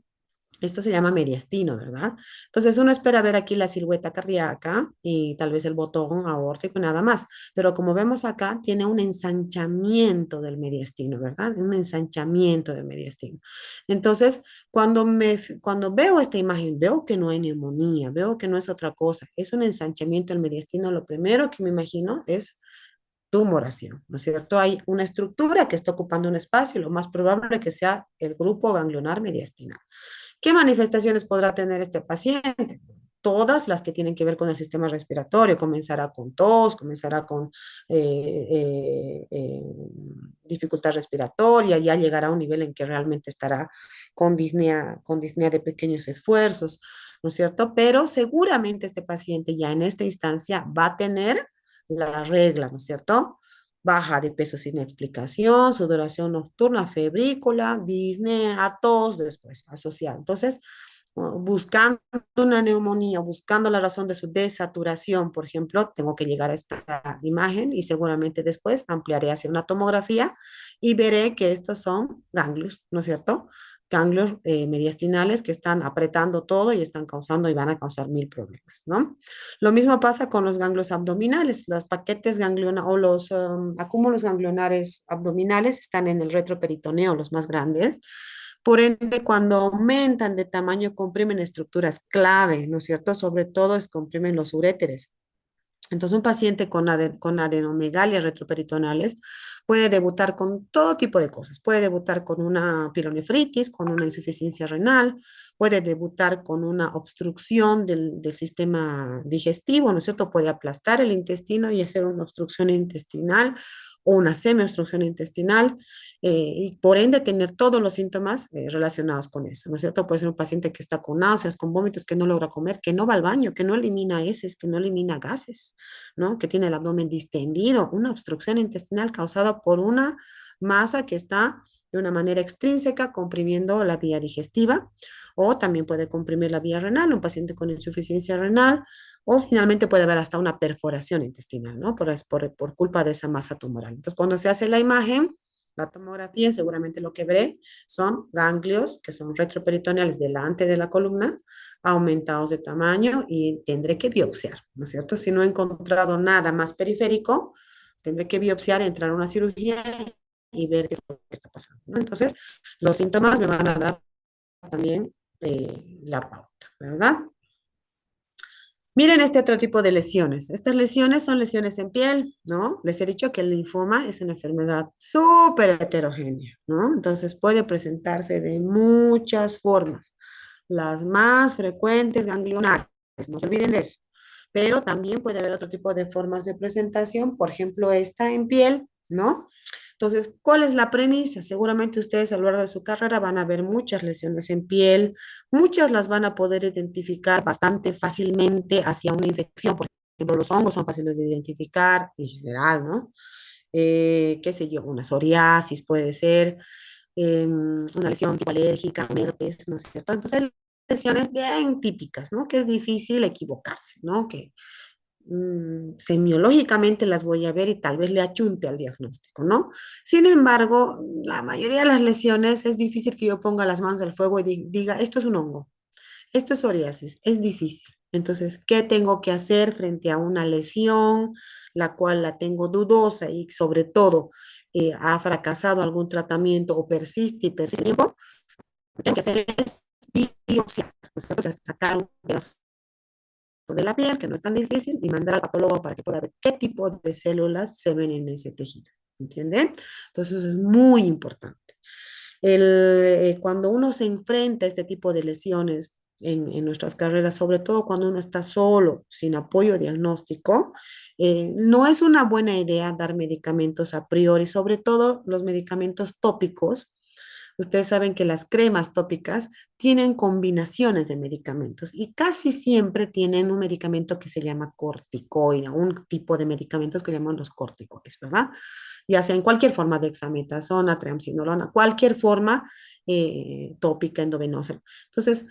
esto se llama mediastino, ¿verdad? Entonces uno espera ver aquí la silueta cardíaca y tal vez el botón aórtico y nada más, pero como vemos acá, tiene un ensanchamiento del mediastino, ¿verdad? Un ensanchamiento del mediastino. Entonces, cuando veo esta imagen, veo que no hay neumonía, veo que no es otra cosa, es un ensanchamiento del mediastino, lo primero que me imagino es tumoración, ¿no es cierto? Hay una estructura que está ocupando un espacio, lo más probable que sea el grupo ganglionar mediastinal. ¿Qué manifestaciones podrá tener este paciente? Todas las que tienen que ver con el sistema respiratorio. Comenzará con tos, comenzará con eh, eh, eh, dificultad respiratoria, ya llegará a un nivel en que realmente estará con disnea de pequeños esfuerzos, ¿no es cierto? Pero seguramente este paciente ya en esta instancia va a tener la regla, ¿no es cierto? Baja de peso sin explicación, sudoración nocturna, febrícula, disnea, tos, después asociada. Entonces, buscando una neumonía, buscando la razón de su desaturación, por ejemplo, tengo que llegar a esta imagen y seguramente después ampliaré hacia una tomografía y veré que estos son ganglios, ¿no es cierto? Ganglios mediastinales que están apretando todo y están causando y van a causar mil problemas, ¿no? Lo mismo pasa con los ganglios abdominales. Los paquetes ganglionares o los acúmulos ganglionares abdominales están en el retroperitoneo, los más grandes. Por ende, cuando aumentan de tamaño, comprimen estructuras clave, ¿no es cierto? Sobre todo es comprimen los uréteres. Entonces, un paciente con adenomegalias retroperitonales puede debutar con todo tipo de cosas. Puede debutar con una pielonefritis, con una insuficiencia renal, puede debutar con una obstrucción del sistema digestivo, ¿no es cierto? Puede aplastar el intestino y hacer una obstrucción intestinal o una semiobstrucción intestinal y por ende tener todos los síntomas relacionados con eso, ¿no es cierto? Puede ser un paciente que está con náuseas, con vómitos, que no logra comer, que no va al baño, que no elimina heces, que no elimina gases, ¿no? Que tiene el abdomen distendido, una obstrucción intestinal causada por una masa que está de una manera extrínseca comprimiendo la vía digestiva o también puede comprimir la vía renal, un paciente con insuficiencia renal o finalmente puede haber hasta una perforación intestinal, ¿no? Por culpa de esa masa tumoral. Entonces, cuando se hace la imagen, la tomografía, seguramente lo que veré son ganglios que son retroperitoneales delante de la columna, aumentados de tamaño y tendré que biopsiar, ¿no es cierto? Si no he encontrado nada más periférico, tendré que biopsiar, entrar a una cirugía y ver qué es lo que está pasando, ¿no? Entonces, los síntomas me van a dar también la pauta, ¿verdad? Miren este otro tipo de lesiones. Estas lesiones son lesiones en piel, ¿no? Les he dicho que el linfoma es una enfermedad súper heterogénea, ¿no? Entonces puede presentarse de muchas formas. Las más frecuentes ganglionares, no se olviden de eso. Pero también puede haber otro tipo de formas de presentación, por ejemplo, esta en piel, ¿no? Entonces, ¿cuál es la premisa? Seguramente ustedes a lo largo de su carrera van a ver muchas lesiones en piel, muchas las van a poder identificar bastante fácilmente hacia una infección, por ejemplo, los hongos son fáciles de identificar en general, ¿no? Qué sé yo, una psoriasis puede ser, una lesión tipo alérgica, un herpes, ¿no es cierto? Entonces, hay lesiones bien típicas, ¿no? Que es difícil equivocarse, ¿no? Que semiológicamente las voy a ver y tal vez le achunte al diagnóstico, ¿no? Sin embargo, la mayoría de las lesiones es difícil que yo ponga las manos al fuego y diga, esto es un hongo, esto es psoriasis, es difícil. Entonces, ¿qué tengo que hacer frente a una lesión, la cual la tengo dudosa y sobre todo ha fracasado algún tratamiento o persiste y persiste tiempo? Lo que tengo que hacer es biopsiar, o sea, sacar un pedazo de la piel, que no es tan difícil, y mandar al patólogo para que pueda ver qué tipo de células se ven en ese tejido. ¿Entienden? Entonces, eso es muy importante. Cuando uno se enfrenta a este tipo de lesiones en nuestras carreras, sobre todo cuando uno está solo, sin apoyo diagnóstico, no es una buena idea dar medicamentos a priori, sobre todo los medicamentos tópicos. Ustedes saben que las cremas tópicas tienen combinaciones de medicamentos y casi siempre tienen un medicamento que se llama corticoide, un tipo de medicamentos que llaman los corticoides, ¿verdad? Ya sea en cualquier forma de dexametasona, triamcinolona, cualquier forma tópica endovenosa. Entonces,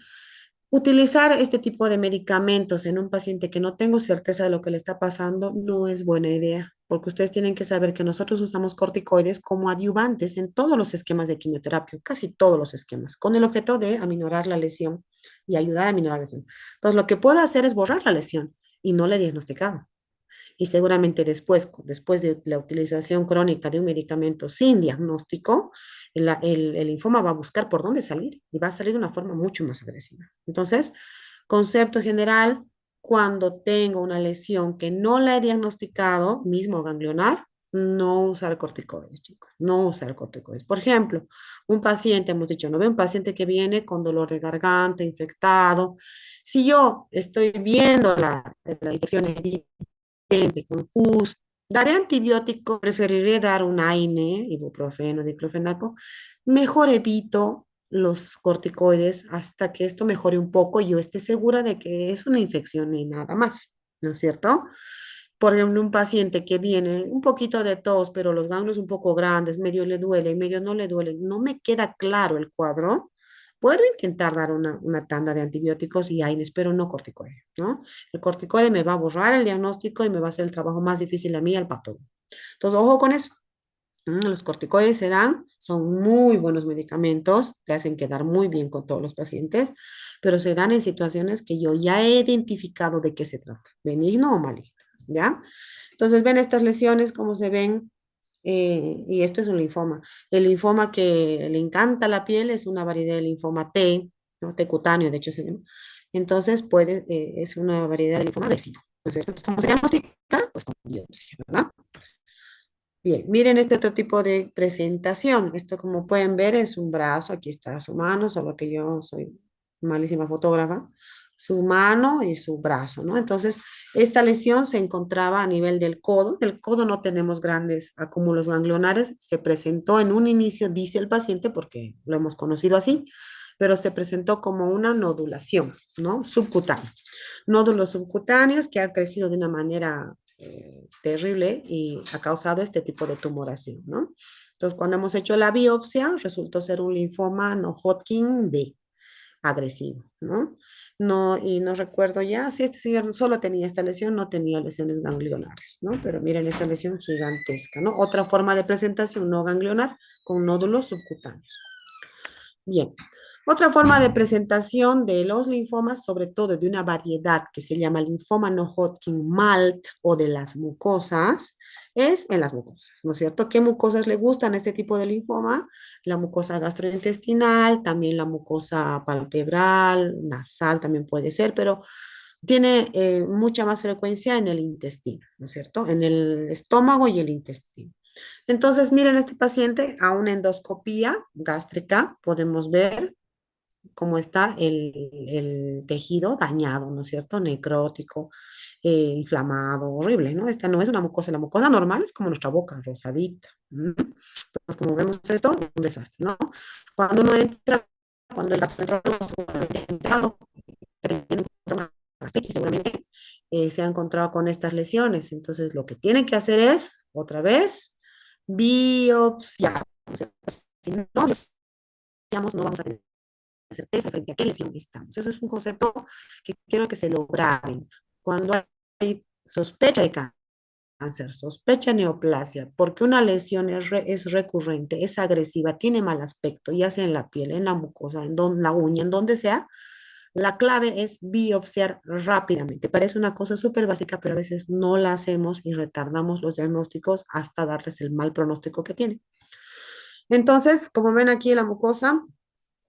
utilizar este tipo de medicamentos en un paciente que no tengo certeza de lo que le está pasando no es buena idea, porque ustedes tienen que saber que nosotros usamos corticoides como adyuvantes en todos los esquemas de quimioterapia, casi todos los esquemas, con el objeto de aminorar la lesión y ayudar a aminorar la lesión. Entonces, lo que puedo hacer es borrar la lesión y no le he diagnosticado. Y seguramente después de la utilización crónica de un medicamento sin diagnóstico, el linfoma va a buscar por dónde salir y va a salir de una forma mucho más agresiva. Entonces, concepto general, cuando tengo una lesión que no la he diagnosticado, mismo ganglionar, no usar corticoides, chicos, no usar corticoides. Por ejemplo, un paciente, hemos dicho, no ve un paciente que viene con dolor de garganta, infectado. Si yo estoy viendo la infección con pus, daré antibiótico, preferiré dar un AINE, ibuprofeno, diclofenaco, mejor evito los corticoides hasta que esto mejore un poco y yo esté segura de que es una infección y nada más, ¿no es cierto? Por ejemplo, un paciente que viene un poquito de tos, pero los ganglios un poco grandes, medio le duele y medio no le duele, no me queda claro el cuadro, puedo intentar dar una tanda de antibióticos y AINES, pero no corticoide, ¿no? El corticoide me va a borrar el diagnóstico y me va a hacer el trabajo más difícil a mí, al patólogo. Entonces, ojo con eso. Los corticoides se dan, son muy buenos medicamentos, te hacen quedar muy bien con todos los pacientes, pero se dan en situaciones que yo ya he identificado de qué se trata, benigno o maligno, ¿ya? Entonces, ven estas lesiones, cómo se ven, y esto es un linfoma. El linfoma que le encanta la piel es una variedad de linfoma T, ¿no? T cutáneo, de hecho se llama. Entonces, es una variedad de linfoma agresivo, ¿no es cierto? Entonces, ¿cómo se diagnostica? Pues con biopsia, ¿verdad? Bien, miren este otro tipo de presentación. Esto, como pueden ver, es un brazo. Aquí está su mano, solo que yo soy malísima fotógrafa. Su mano y su brazo, ¿no? Entonces, esta lesión se encontraba a nivel del codo. Del codo no tenemos grandes acúmulos ganglionares. Se presentó en un inicio, dice el paciente, porque lo hemos conocido así, pero se presentó como una nodulación, ¿no? Subcutánea. Nódulos subcutáneos que han crecido de una manera terrible y ha causado este tipo de tumoración, ¿no? Entonces, cuando hemos hecho la biopsia, resultó ser un linfoma no Hodgkin B, agresivo, ¿no? No, y no recuerdo ya si este señor solo tenía esta lesión, no tenía lesiones ganglionares, ¿no? Pero miren esta lesión gigantesca, ¿no? Otra forma de presentación no ganglionar con nódulos subcutáneos. Bien, otra forma de presentación de los linfomas, sobre todo de una variedad que se llama linfoma no Hodgkin MALT o de las mucosas, es en las mucosas, ¿no es cierto? ¿Qué mucosas le gustan a este tipo de linfoma? La mucosa gastrointestinal, también la mucosa palpebral, nasal también puede ser, pero tiene mucha más frecuencia en el intestino, ¿no es cierto? En el estómago y el intestino. Entonces, miren, este paciente a una endoscopía gástrica podemos ver cómo está el tejido dañado, ¿no es cierto? Necrótico, inflamado, horrible, ¿no? Esta no es una mucosa, la mucosa normal es como nuestra boca, rosadita. Entonces, como vemos esto, un desastre, ¿no? Cuando uno entra, cuando el gastroenterólogo se ha entrado, gastritis, seguramente se ha encontrado con estas lesiones. Entonces, lo que tienen que hacer es, otra vez, biopsiar. O sea, si no biopsiamos, no vamos a tener certeza frente a qué lesión estamos. Eso es un concepto que quiero que se lo graben. Cuando hay sospecha de cáncer, sospecha de neoplasia, porque una lesión es recurrente, es agresiva, tiene mal aspecto, ya sea en la piel, en la mucosa, la uña, en donde sea, la clave es biopsiar rápidamente. Parece una cosa súper básica, pero a veces no la hacemos y retardamos los diagnósticos hasta darles el mal pronóstico que tiene. Entonces, como ven aquí la mucosa,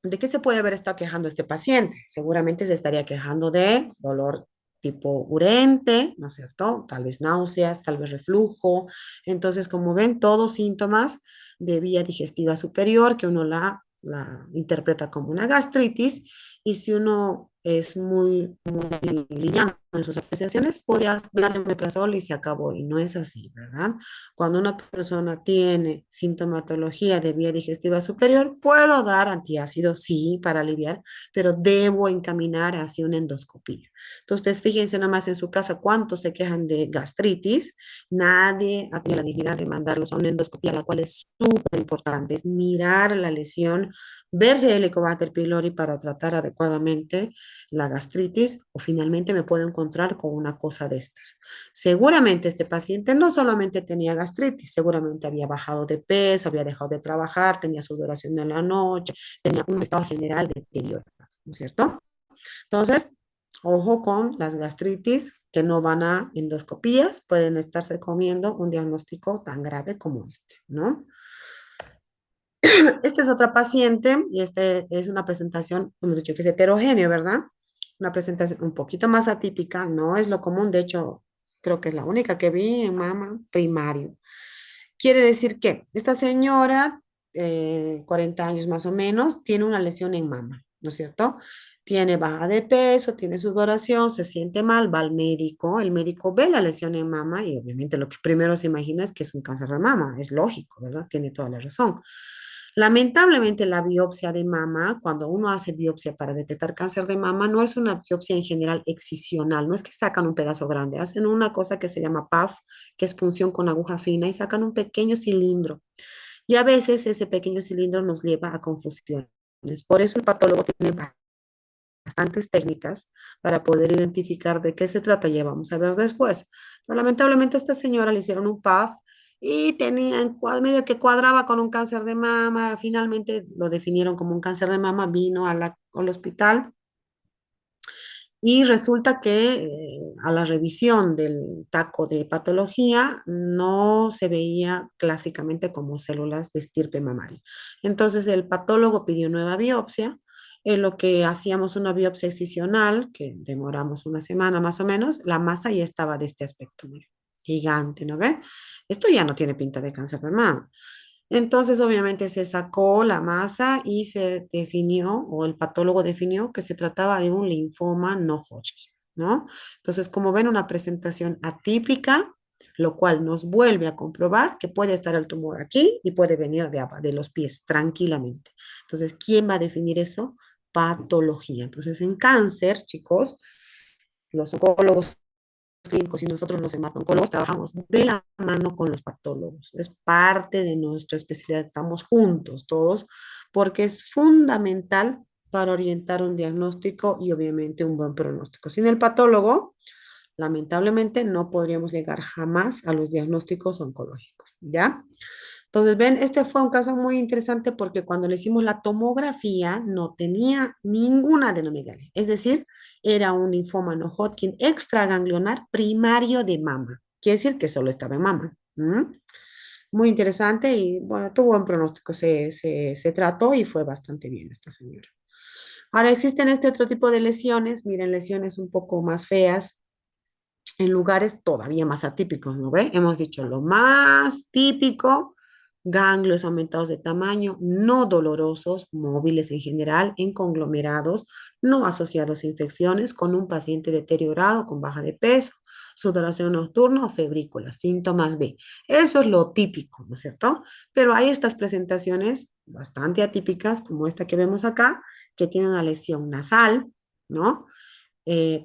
¿de qué se puede haber estado quejando este paciente? Seguramente se estaría quejando de dolor tipo urente, ¿no es cierto? Tal vez náuseas, tal vez reflujo. Entonces, como ven, todos síntomas de vía digestiva superior que uno la interpreta como una gastritis, y si uno es muy liviano en sus apreciaciones, podría darle omeprazol y se acabó, y no es así, ¿verdad? Cuando una persona tiene sintomatología de vía digestiva superior, puedo dar antiácido, sí, para aliviar, pero debo encaminar hacia una endoscopía. Entonces, fíjense nomás en su casa cuántos se quejan de gastritis. Nadie ha tenido la dignidad de mandarlos a una endoscopía, la cual es súper importante, es mirar la lesión, ver si hay Helicobacter pylori para tratar adecuadamente la gastritis, o finalmente me puedo encontrar con una cosa de estas. Seguramente este paciente no solamente tenía gastritis, seguramente había bajado de peso, había dejado de trabajar, tenía sudoración en la noche, tenía un estado general de deterioro, ¿no es cierto? Entonces, ojo con las gastritis que no van a endoscopías, pueden estarse comiendo un diagnóstico tan grave como este, ¿no? Esta es otra paciente y este es una presentación, hemos dicho que es heterogéneo, ¿verdad? Una presentación un poquito más atípica, no es lo común, de hecho, creo que es la única que vi en mama primario. Quiere decir que esta señora, 40 años más o menos, tiene una lesión en mama, ¿no es cierto? Tiene baja de peso, tiene sudoración, se siente mal, va al médico, el médico ve la lesión en mama y obviamente lo que primero se imagina es que es un cáncer de mama, es lógico, ¿verdad? Tiene toda la razón. Lamentablemente, la biopsia de mama, cuando uno hace biopsia para detectar cáncer de mama, no es una biopsia en general excisional, no es que sacan un pedazo grande, hacen una cosa que se llama PAF, que es punción con aguja fina, y sacan un pequeño cilindro. Y a veces ese pequeño cilindro nos lleva a confusiones. Por eso el patólogo tiene bastantes técnicas para poder identificar de qué se trata, ya vamos a ver después. Pero lamentablemente a esta señora le hicieron un PAF y tenía medio que cuadraba con un cáncer de mama, finalmente lo definieron como un cáncer de mama, vino al hospital y resulta que a la revisión del taco de patología no se veía clásicamente como células de estirpe mamaria. Entonces el patólogo pidió nueva biopsia, en lo que hacíamos una biopsia excisional, que demoramos una semana más o menos, la masa ya estaba de este aspecto, mira, gigante, ¿no ve? Esto ya no tiene pinta de cáncer de mama. Entonces, obviamente, se sacó la masa y se definió, o el patólogo definió, que se trataba de un linfoma no Hodgkin, ¿no? Entonces, como ven, una presentación atípica, lo cual nos vuelve a comprobar que puede estar el tumor aquí y puede venir de los pies tranquilamente. Entonces, ¿quién va a definir eso? Patología. Entonces, en cáncer, chicos, los oncólogos clínicos y nosotros los hemato-oncólogos trabajamos de la mano con los patólogos. Es parte de nuestra especialidad, estamos juntos todos, porque es fundamental para orientar un diagnóstico y obviamente un buen pronóstico. Sin el patólogo, lamentablemente no podríamos llegar jamás a los diagnósticos oncológicos, ¿ya? Entonces, ven, este fue un caso muy interesante porque cuando le hicimos la tomografía no tenía ninguna adenomegalia, es decir, era un linfoma no Hodgkin extraganglionar primario de mama, quiere decir que solo estaba en mama. ¿Mm? Muy interesante y bueno, tuvo buen pronóstico, se trató y fue bastante bien esta señora. Ahora existen este otro tipo de lesiones, miren, lesiones un poco más feas, en lugares todavía más atípicos, ¿no ve? Hemos dicho lo más típico, ganglios aumentados de tamaño, no dolorosos, móviles en general, en conglomerados, no asociados a infecciones, con un paciente deteriorado, con baja de peso, sudoración nocturna o febrícula, síntomas B. Eso es lo típico, ¿no es cierto? Pero hay estas presentaciones bastante atípicas, como esta que vemos acá, que tiene una lesión nasal, ¿no?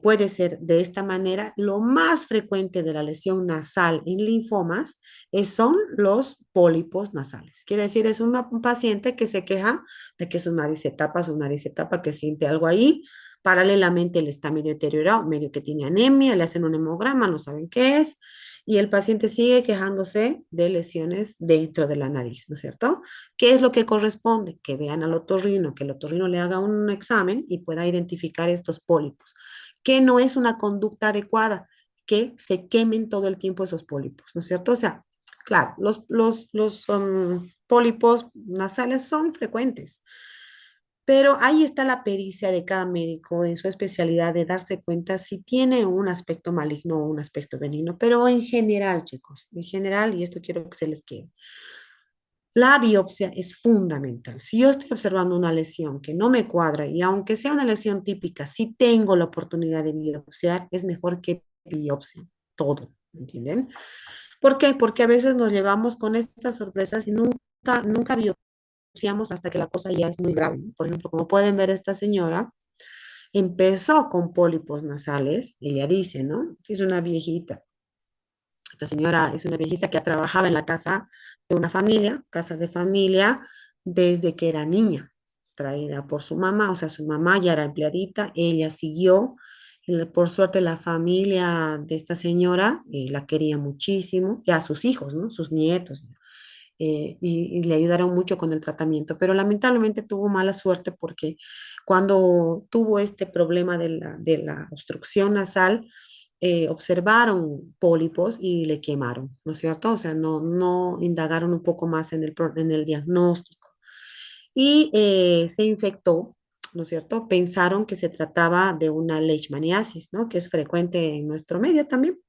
puede ser de esta manera. Lo más frecuente de la lesión nasal en linfomas son los pólipos nasales. Quiere decir, es un paciente que se queja de que su nariz se tapa, que siente algo ahí. Paralelamente, él está medio deteriorado, medio que tiene anemia, le hacen un hemograma, no saben qué es, y el paciente sigue quejándose de lesiones dentro de la nariz, ¿no es cierto? ¿Qué es lo que corresponde? Que vean al otorrino, que el otorrino le haga un examen y pueda identificar estos pólipos, que no es una conducta adecuada, que se quemen todo el tiempo esos pólipos, ¿no es cierto? O sea, claro, los pólipos nasales son frecuentes, pero ahí está la pericia de cada médico en su especialidad de darse cuenta si tiene un aspecto maligno o un aspecto benigno, pero en general, chicos, en general, y esto quiero que se les quede, la biopsia es fundamental. Si yo estoy observando una lesión que no me cuadra y aunque sea una lesión típica, si tengo la oportunidad de biopsiar, es mejor que biopsia todo, ¿entienden? ¿Por qué? Porque a veces nos llevamos con estas sorpresas y nunca biopsiamos hasta que la cosa ya es muy grave. Por ejemplo, como pueden ver, esta señora empezó con pólipos nasales, ella dice, ¿no? Es una viejita. Esta señora es una viejita que ha trabajado en la casa de una familia, casa de familia, desde que era niña, traída por su mamá, o sea, su mamá ya era empleadita, ella siguió. Por suerte, la familia de esta señora la quería muchísimo, ya sus hijos, ¿no? Sus nietos, y le ayudaron mucho con el tratamiento, pero lamentablemente tuvo mala suerte porque cuando tuvo este problema de la obstrucción nasal, observaron pólipos y le quemaron, ¿no es cierto? O sea, no indagaron un poco más en el diagnóstico. Y se infectó, ¿no es cierto? Pensaron que se trataba de una leishmaniasis, ¿no? Que es frecuente en nuestro medio también.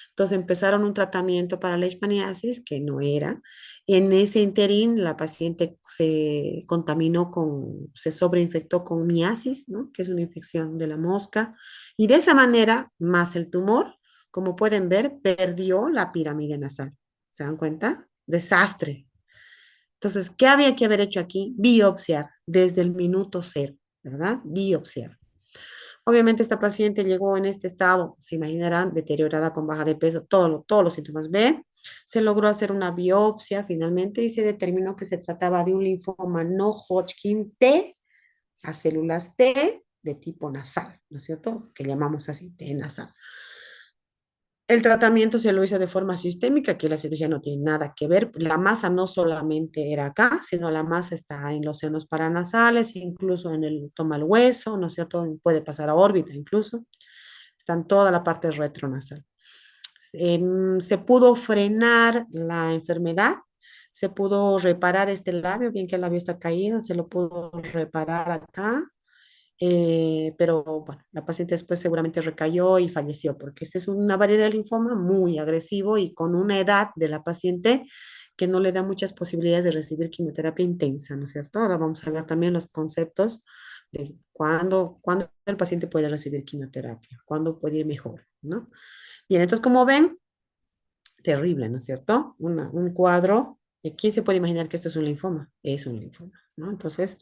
Entonces empezaron un tratamiento para la leishmaniasis que no era. Y en ese interín la paciente se contaminó se sobreinfectó con miasis, ¿no? Que es una infección de la mosca. Y de esa manera, más el tumor, como pueden ver, perdió la pirámide nasal. ¿Se dan cuenta? Desastre. Entonces, ¿qué había que haber hecho aquí? Biopsiar desde el minuto cero, ¿verdad? Biopsiar. Obviamente esta paciente llegó en este estado, se imaginarán, deteriorada con baja de peso, todos los síntomas B. Se logró hacer una biopsia finalmente y se determinó que se trataba de un linfoma no Hodgkin T a células T de tipo nasal, ¿no es cierto? Que llamamos así, T nasal. El tratamiento se lo hizo de forma sistémica, que la cirugía no tiene nada que ver. La masa no solamente era acá, sino la masa está en los senos paranasales, incluso toma el hueso, ¿no es cierto? Puede pasar a órbita incluso. Está en toda la parte retronasal. Se pudo frenar la enfermedad, se pudo reparar este labio, bien que el labio está caído, se lo pudo reparar acá, pero bueno, la paciente después seguramente recayó y falleció, porque esta es una variedad de linfoma muy agresivo y con una edad de la paciente que no le da muchas posibilidades de recibir quimioterapia intensa, ¿no es cierto? Ahora vamos a ver también los conceptos de cuándo el paciente puede recibir quimioterapia, cuándo puede ir mejor, ¿no? Bien, entonces como ven, terrible, ¿no es cierto? Un cuadro, ¿quién se puede imaginar que esto es un linfoma? Es un linfoma, ¿no? Entonces,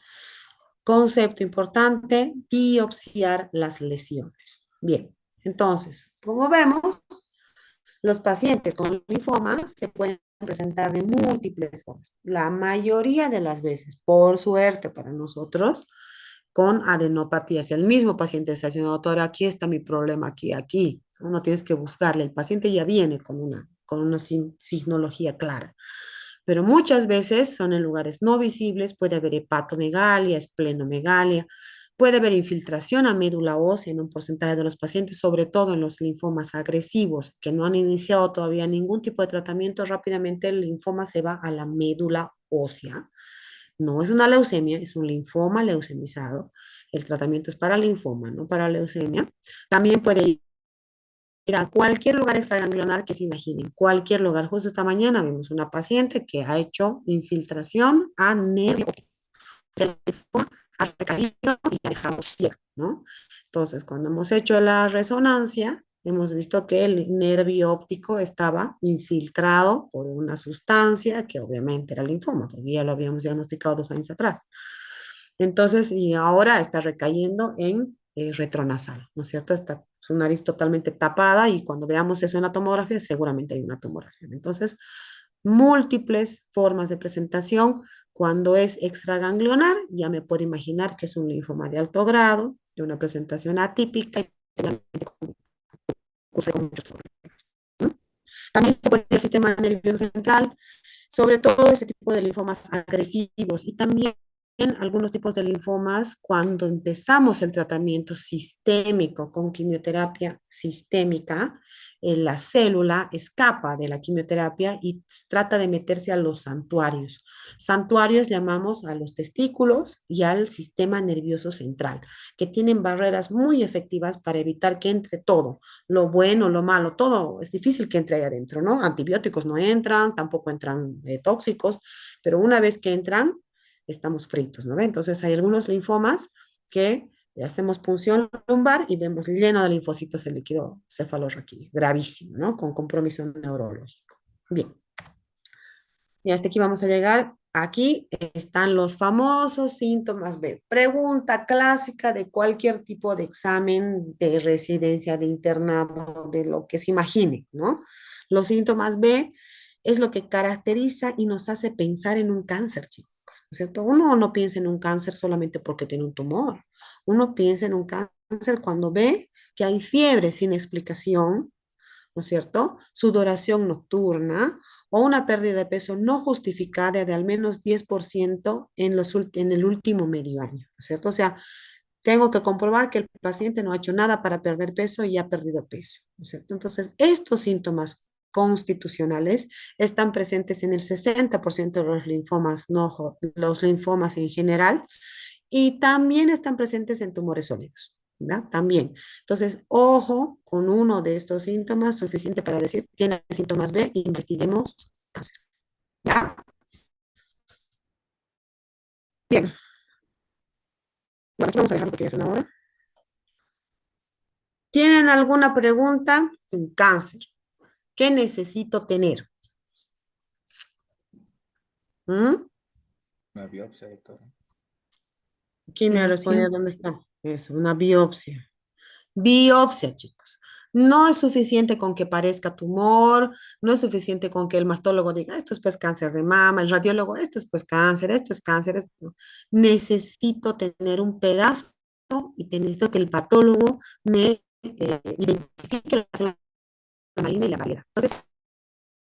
concepto importante, biopsiar las lesiones. Bien, entonces, como vemos, los pacientes con linfoma se pueden presentar de múltiples formas. La mayoría de las veces, por suerte para nosotros, con adenopatía. Si el mismo paciente está diciendo, doctora, aquí está mi problema, aquí, no tienes que buscarle. El paciente ya viene con una signología clara, pero muchas veces son en lugares no visibles, puede haber hepatomegalia, esplenomegalia, puede haber infiltración a médula ósea en un porcentaje de los pacientes, sobre todo en los linfomas agresivos que no han iniciado todavía ningún tipo de tratamiento, rápidamente el linfoma se va a la médula ósea. No es una leucemia, es un linfoma leucemizado. El tratamiento es para linfoma, no para leucemia. También puede ir a cualquier lugar extraganglionar que se imaginen, cualquier lugar. Justo esta mañana vimos una paciente que ha hecho infiltración a nervio, el linfoma ha recaído y ha dejado ciega, ¿no? Entonces, cuando hemos hecho la resonancia, hemos visto que el nervio óptico estaba infiltrado por una sustancia que obviamente era linfoma, porque ya lo habíamos diagnosticado 2 años atrás. Entonces, y ahora está recayendo en retronasal, ¿no es cierto? Está su nariz totalmente tapada y cuando veamos eso en la tomografía seguramente hay una tumoración. Entonces, múltiples formas de presentación. Cuando es extraganglionar, ya me puedo imaginar que es un linfoma de alto grado, de una presentación atípica y seguramente con muchos problemas, ¿no? También se puede ir el sistema nervioso central, sobre todo este tipo de linfomas agresivos y también algunos tipos de linfomas cuando empezamos el tratamiento sistémico con quimioterapia sistémica, la célula escapa de la quimioterapia y trata de meterse a los santuarios. Santuarios llamamos a los testículos y al sistema nervioso central, que tienen barreras muy efectivas para evitar que entre todo, lo bueno, lo malo, todo es difícil que entre ahí adentro, ¿no? Antibióticos no entran, tampoco entran tóxicos, pero una vez que entran, estamos fritos, ¿no? Entonces hay algunos linfomas que hacemos punción lumbar y vemos lleno de linfocitos el líquido cefalorraquídeo, gravísimo, ¿no? Con compromiso neurológico. Bien, y hasta aquí vamos a llegar. Aquí están los famosos síntomas B. Pregunta clásica de cualquier tipo de examen de residencia, de internado, de lo que se imagine, ¿no? Los síntomas B es lo que caracteriza y nos hace pensar en un cáncer, chicos, ¿no es cierto? Uno no piensa en un cáncer solamente porque tiene un tumor. Uno piensa en un cáncer cuando ve que hay fiebre sin explicación, ¿no es cierto? Sudoración nocturna o una pérdida de peso no justificada de al menos 10% en el último medio año, ¿no es cierto? O sea, tengo que comprobar que el paciente no ha hecho nada para perder peso y ha perdido peso, ¿no es cierto? Entonces, estos síntomas constitucionales están presentes en el 60% de los linfomas, no, los linfomas en general, y también están presentes en tumores sólidos, ¿verdad? También. Entonces, ojo con uno de estos síntomas, suficiente para decir, tiene síntomas B, investiguemos cáncer. ¿Ya? Bien. Bueno, aquí vamos a dejarlo porque ya es una hora. ¿Tienen alguna pregunta? Sin cáncer. ¿Qué necesito tener? ¿Mm? Una biopsia, doctora. ¿Quién me ha Biopsia. respondido dónde está? Eso, una biopsia. Biopsia, chicos. No es suficiente con que parezca tumor, no es suficiente con que el mastólogo diga, esto es pues cáncer de mama, el radiólogo, esto es pues cáncer, esto es cáncer, esto. No. Necesito tener un pedazo y necesito que el patólogo me identifique la célula maligna y la válida. Entonces,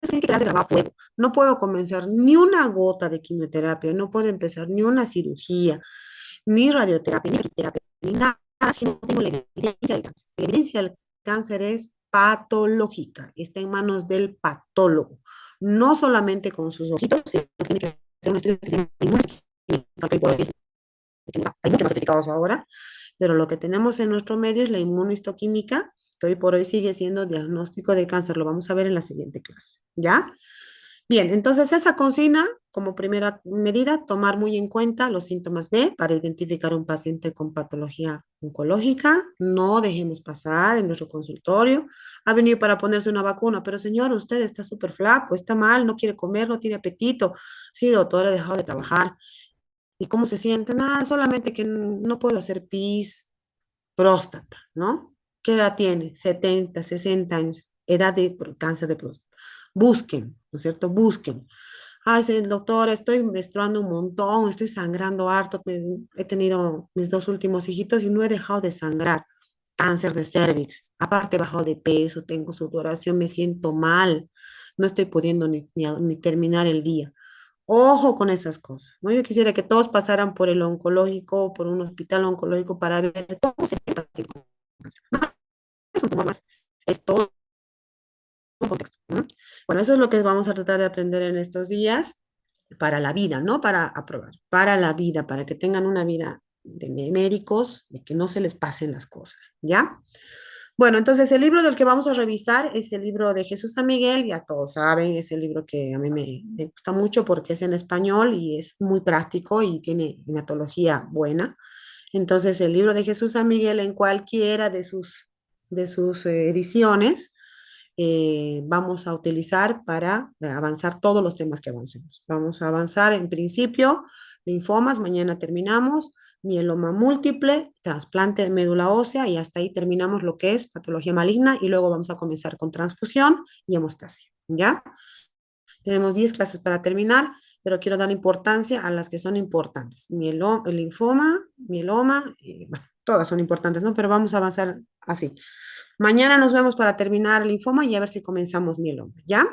tiene que quedarse grabado a fuego. No puedo comenzar ni una gota de quimioterapia, no puedo empezar ni una cirugía, ni radioterapia, ni quimioterapia, ni nada, si no tengo la evidencia del cáncer. La evidencia del cáncer es patológica, está en manos del patólogo, no solamente con sus ojitos, sino que tiene que hacer un estudio que se llama inmunohistoquímica. Hay muchos más sofisticados ahora, pero lo que tenemos en nuestro medio es la inmunohistoquímica, que hoy por hoy sigue siendo diagnóstico de cáncer. Lo vamos a ver en la siguiente clase, ¿ya? Bien, entonces esa consigna, como primera medida, tomar muy en cuenta los síntomas B para identificar un paciente con patología oncológica. No dejemos pasar en nuestro consultorio. Ha venido para ponerse una vacuna, pero señor, usted está súper flaco, está mal, no quiere comer, no tiene apetito. Sí, doctor, he dejado de trabajar. ¿Y cómo se siente? Nada, solamente que no puedo hacer pis, próstata, ¿no? ¿Qué edad tiene? 70, 60 años, edad de cáncer de próstata. Busquen, ¿no es cierto? Busquen. Ay, sí, doctora, estoy menstruando un montón, estoy sangrando harto, he tenido mis dos últimos hijitos y no he dejado de sangrar. Cáncer de cervix, aparte he bajado de peso, tengo sudoración, me siento mal, no estoy pudiendo ni terminar el día. Ojo con esas cosas, ¿no? Yo quisiera que todos pasaran por el oncológico, por un hospital oncológico para ver cómo se trata el cáncer. No es un tumor más, es todo un contexto, ¿no? Bueno, eso es lo que vamos a tratar de aprender en estos días para la vida, no para aprobar, para la vida, para que tengan una vida de médicos, de que no se les pasen las cosas, ¿ya? Bueno, entonces el libro del que vamos a revisar es el libro de Jesús San Miguel, ya todos saben, es el libro que a mí me gusta mucho porque es en español y es muy práctico y tiene hematología buena. Entonces el libro de Jesús San Miguel en cualquiera de sus ediciones vamos a utilizar para avanzar todos los temas que avancemos. Vamos a avanzar en principio, linfomas, mañana terminamos, mieloma múltiple, trasplante de médula ósea y hasta ahí terminamos lo que es patología maligna y luego vamos a comenzar con transfusión y hemostasia, ¿ya? Tenemos 10 clases para terminar, pero quiero dar importancia a las que son importantes. El linfoma, mieloma, bueno, todas son importantes, ¿no? Pero vamos a avanzar así. Mañana nos vemos para terminar el linfoma y a ver si comenzamos mieloma, ¿ya?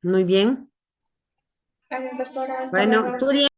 Muy bien. Gracias, doctora. Hasta Bueno, luego. estudien.